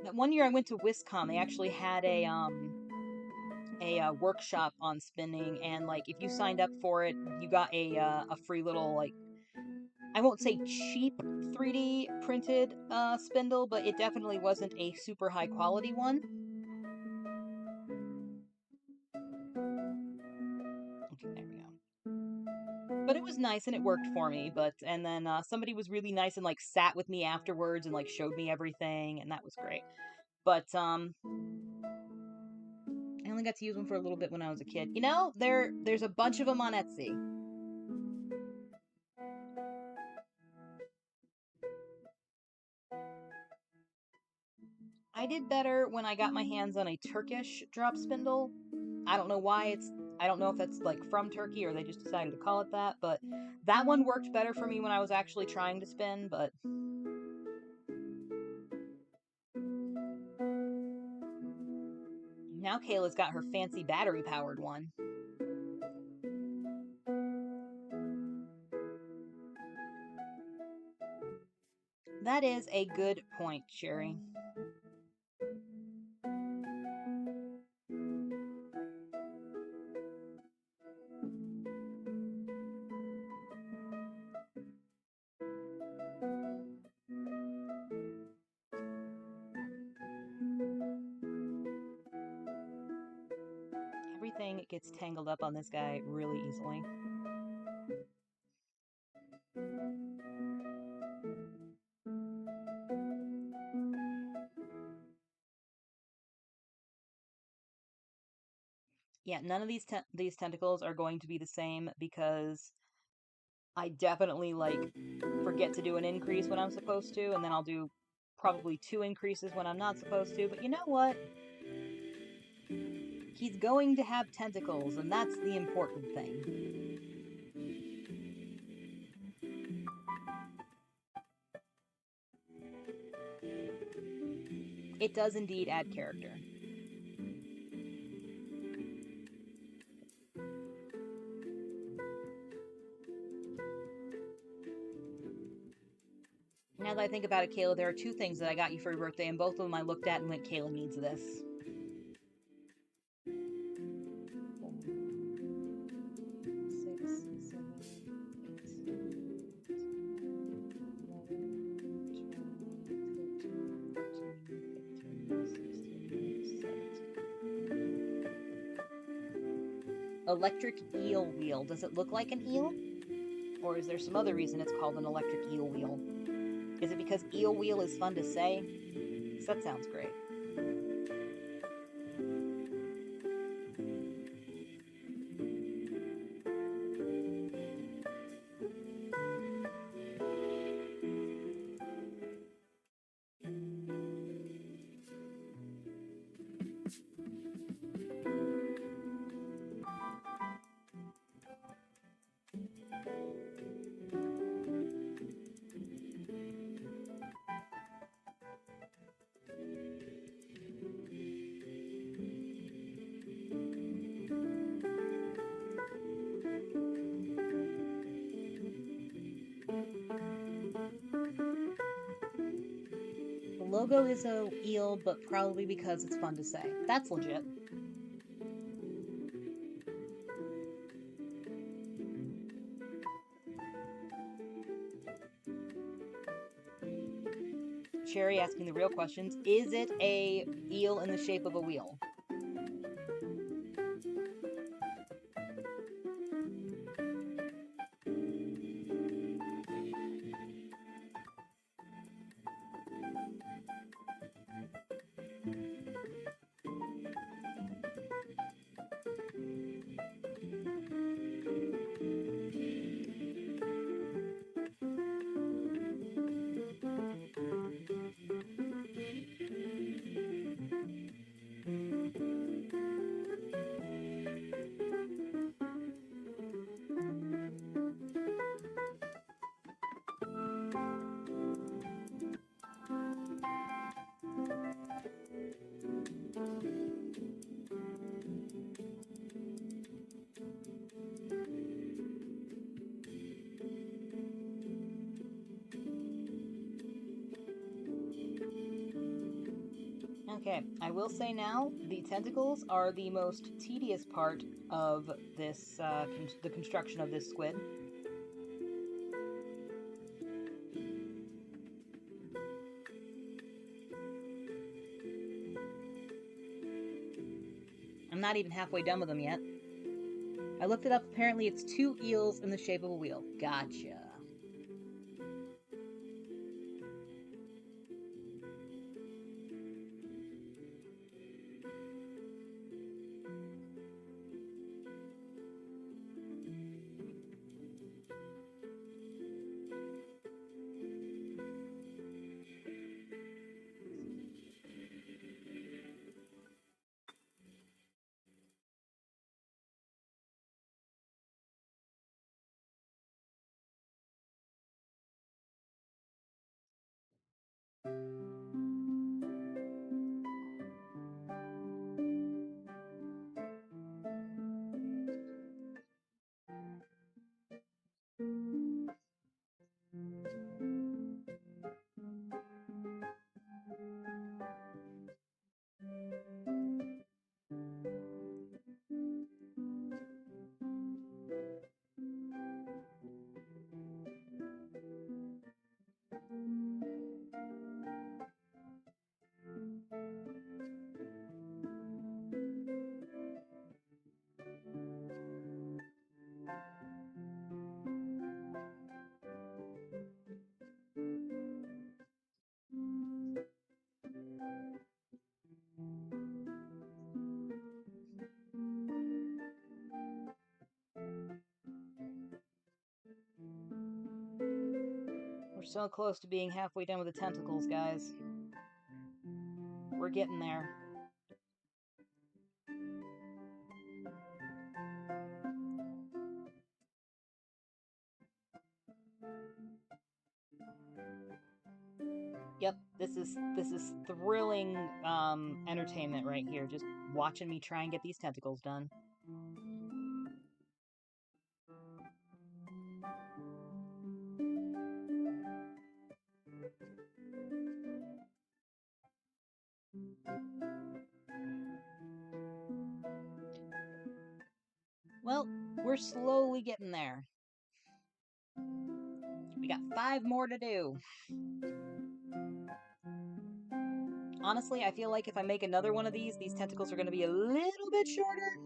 That one year I went to WisCon, they actually had a workshop on spinning, and like if you signed up for it, you got a free little, like, I won't say cheap 3D printed spindle, but it definitely wasn't a super high quality one. Okay, there we go. But it was nice and it worked for me. And then somebody was really nice and like sat with me afterwards and like showed me everything, and that was great. But I only got to use them for a little bit when I was a kid. You know, there's a bunch of them on Etsy. I did better when I got my hands on a Turkish drop spindle. I don't know why I don't know if that's like from Turkey or they just decided to call it that, but that one worked better for me when I was actually trying to spin, but now Kayla's got her fancy battery powered one. That is a good point, Sherry. Everything gets tangled up on this guy really easily. Yeah, none of these tentacles are going to be the same because I definitely like forget to do an increase when I'm supposed to, and then I'll do probably 2 increases when I'm not supposed to. But you know what? He's going to have tentacles, and that's the important thing. It does indeed add character. Now that I think about it, Kayla, there are 2 things that I got you for your birthday, and both of them I looked at and went, Kayla needs this. 4, 6, 7, 8, 9, 10, 11, electric eel wheel. Does it look like an eel? Or is there some other reason it's called an electric eel wheel? Is it because eel wheel is fun to say? Because that sounds great. The logo is a eel, but probably because it's fun to say. That's legit. Cherry asking the real questions. Is it a eel in the shape of a wheel? Okay, I will say now, the tentacles are the most tedious part of this, the construction of this squid. I'm not even halfway done with them yet. I looked it up. Apparently, it's 2 eels in the shape of a wheel. Gotcha. We're so close to being halfway done with the tentacles, guys. We're getting there. Yep, this is thrilling entertainment right here. Just watching me try and get these tentacles done. Well, we're slowly getting there. We got 5 more to do. Honestly, I feel like if I make another one of these tentacles are going to be a little bit shorter.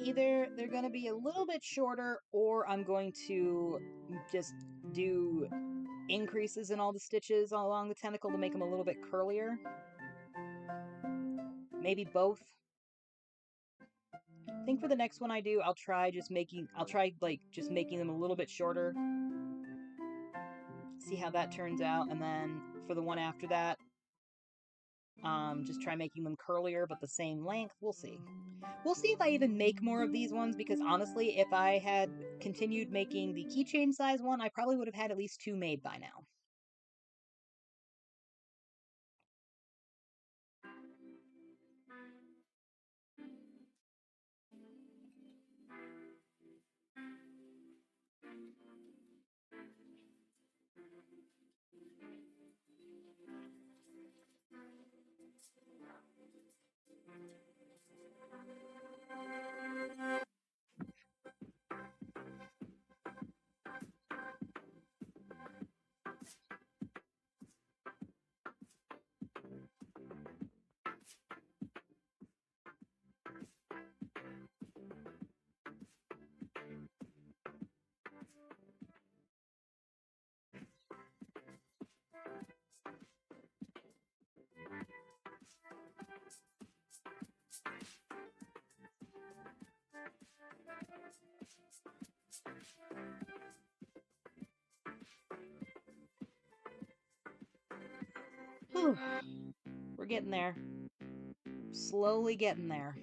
either they're going to be a little bit shorter, or I'm going to just do increases in all the stitches along the tentacle to make them a little bit curlier. Maybe both. I think for the next one I do, I'll try making them a little bit shorter. See how that turns out, and then for the one after that, just try making them curlier but the same length. We'll see. We'll see if I even make more of these ones, because honestly, if I had continued making the keychain size one, I probably would have had at least 2 made by now. Whew. We're getting there. Slowly getting there.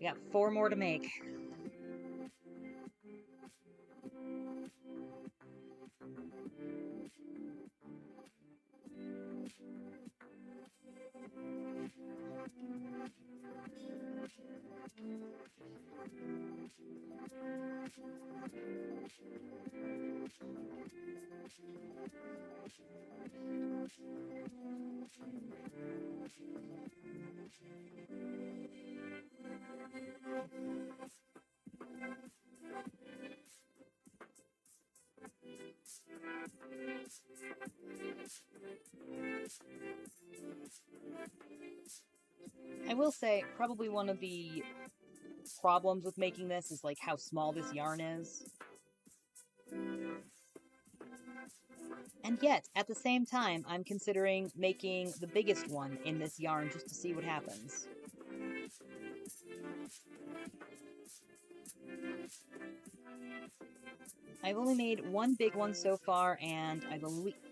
We got 4 more to make. I will say, probably one of the problems with making this is like how small this yarn is. And yet, at the same time, I'm considering making the biggest one in this yarn just to see what happens. I've only made 1 big one so far, and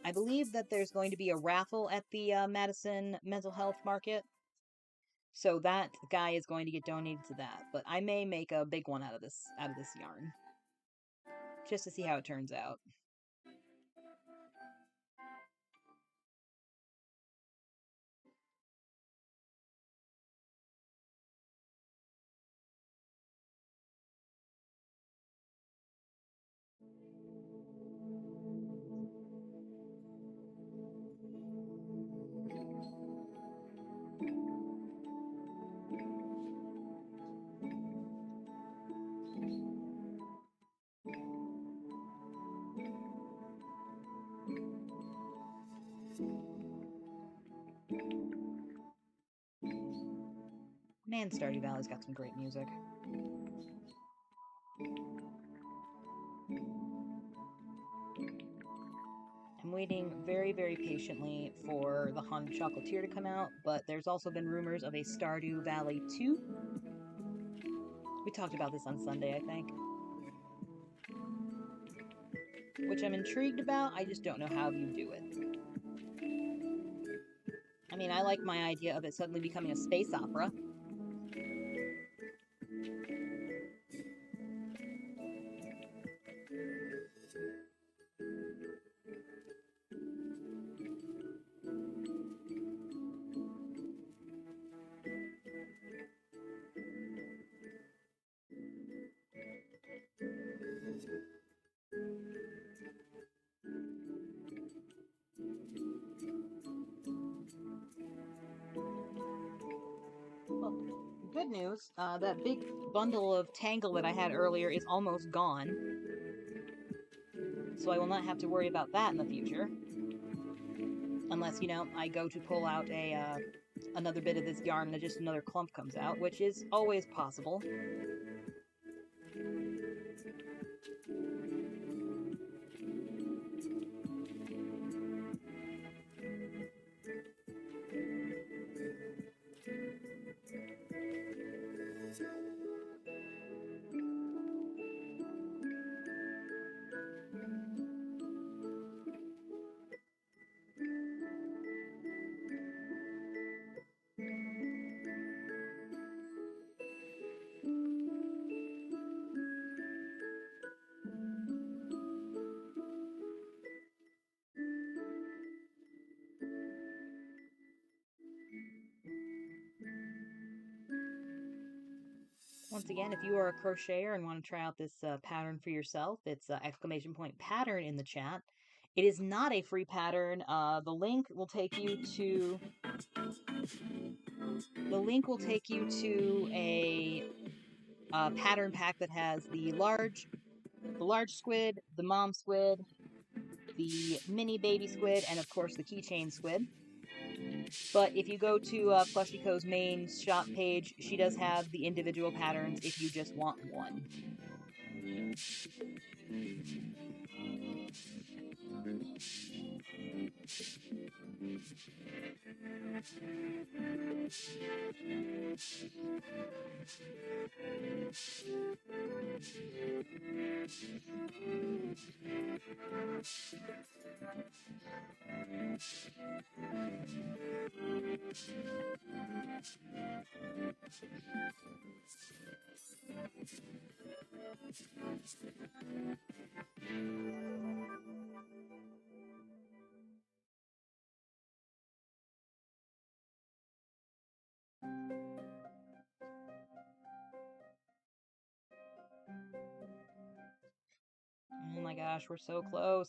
I believe that there's going to be a raffle at the Madison Mental Health Market. So that guy is going to get donated to that. But I may make a big one out of this yarn, just to see how it turns out. Man, Stardew Valley's got some great music. I'm waiting very, very patiently for the Haunted Chocolatier to come out, but there's also been rumors of a Stardew Valley 2. We talked about this on Sunday, I think. Which I'm intrigued about, I just don't know how you do it. I mean, I like my idea of it suddenly becoming a space opera. Well, good news, that big bundle of Tangle that I had earlier is almost gone. So I will not have to worry about that in the future. Unless, I go to pull out a another bit of this yarn and just another clump comes out, which is always possible. Once again, if you are a crocheter and want to try out this pattern for yourself, it's exclamation point pattern in the chat. It is not a free pattern. The link will take you to a pattern pack that has the large squid, the mom squid, the mini baby squid, and of course the keychain squid. But if you go to Plushyco's main shop page, she does have the individual patterns if you just want one. Oh my gosh, we're so close.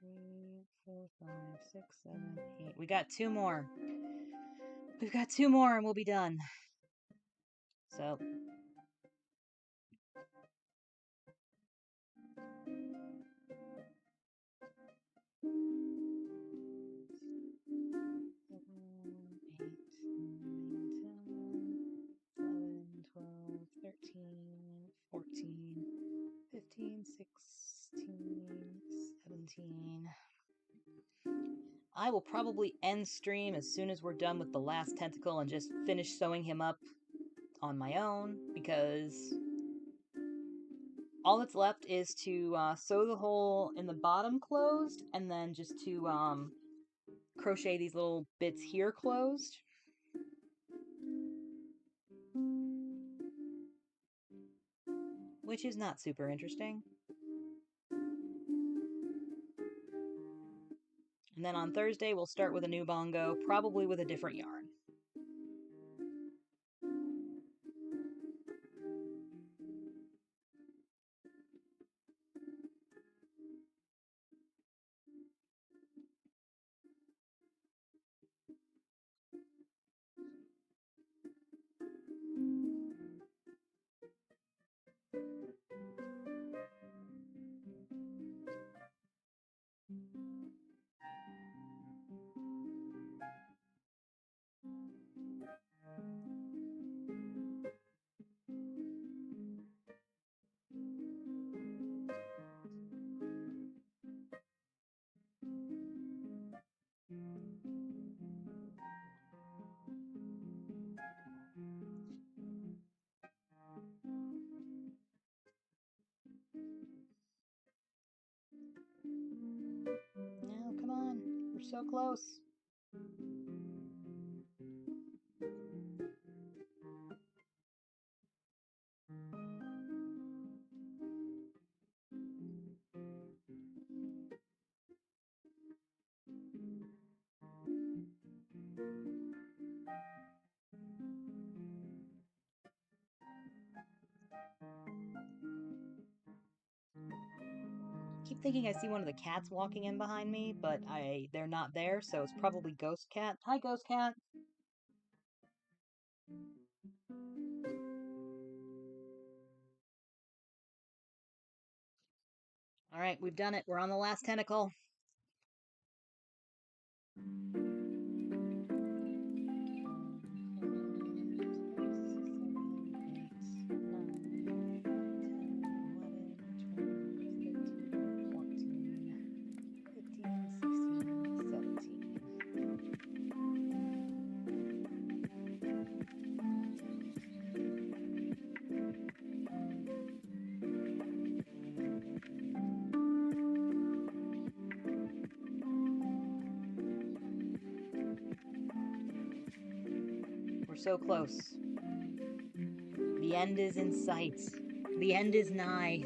Three, 4, 5, 6, 7, 8. We got 2 more. We've got 2 more and we'll be done. So I will probably end stream as soon as we're done with the last tentacle and just finish sewing him up on my own, because all that's left is to sew the hole in the bottom closed, and then just to crochet these little bits here closed. Which is not super interesting. And then on Thursday, we'll start with a new bongo, probably with a different yarn. Now, come on. We're so close. Keep thinking I see one of the cats walking in behind me, but they're not there, so it's probably Ghost Cat. Hi, Ghost Cat. All right, we've done it. We're on the last tentacle. We're so close. The end is in sight. The end is nigh.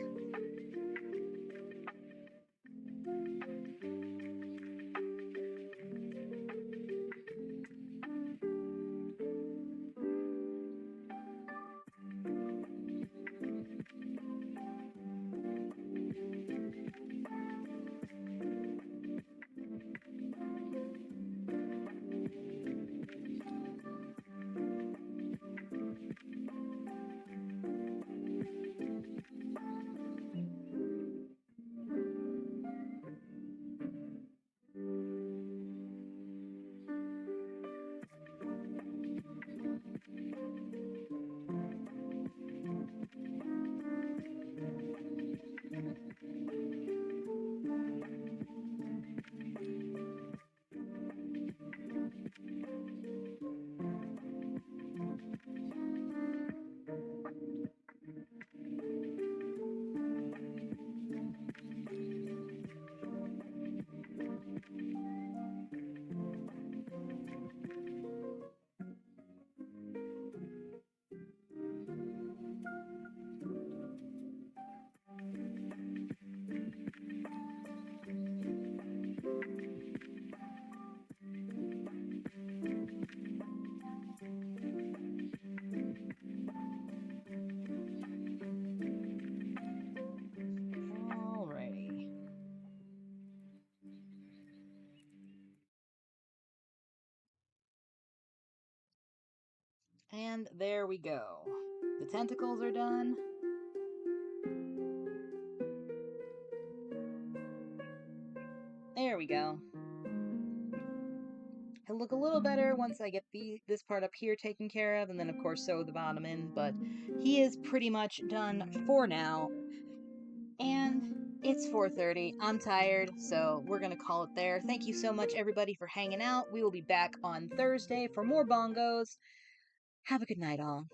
Alrighty. And there we go. The tentacles are done. There we go. He'll look a little better once I get this part up here taken care of, and then of course sew the bottom in, but he is pretty much done for now. And it's 4:30. I'm tired, so we're going to call it there. Thank you so much, everybody, for hanging out. We will be back on Thursday for more bongos. Have a good night, all.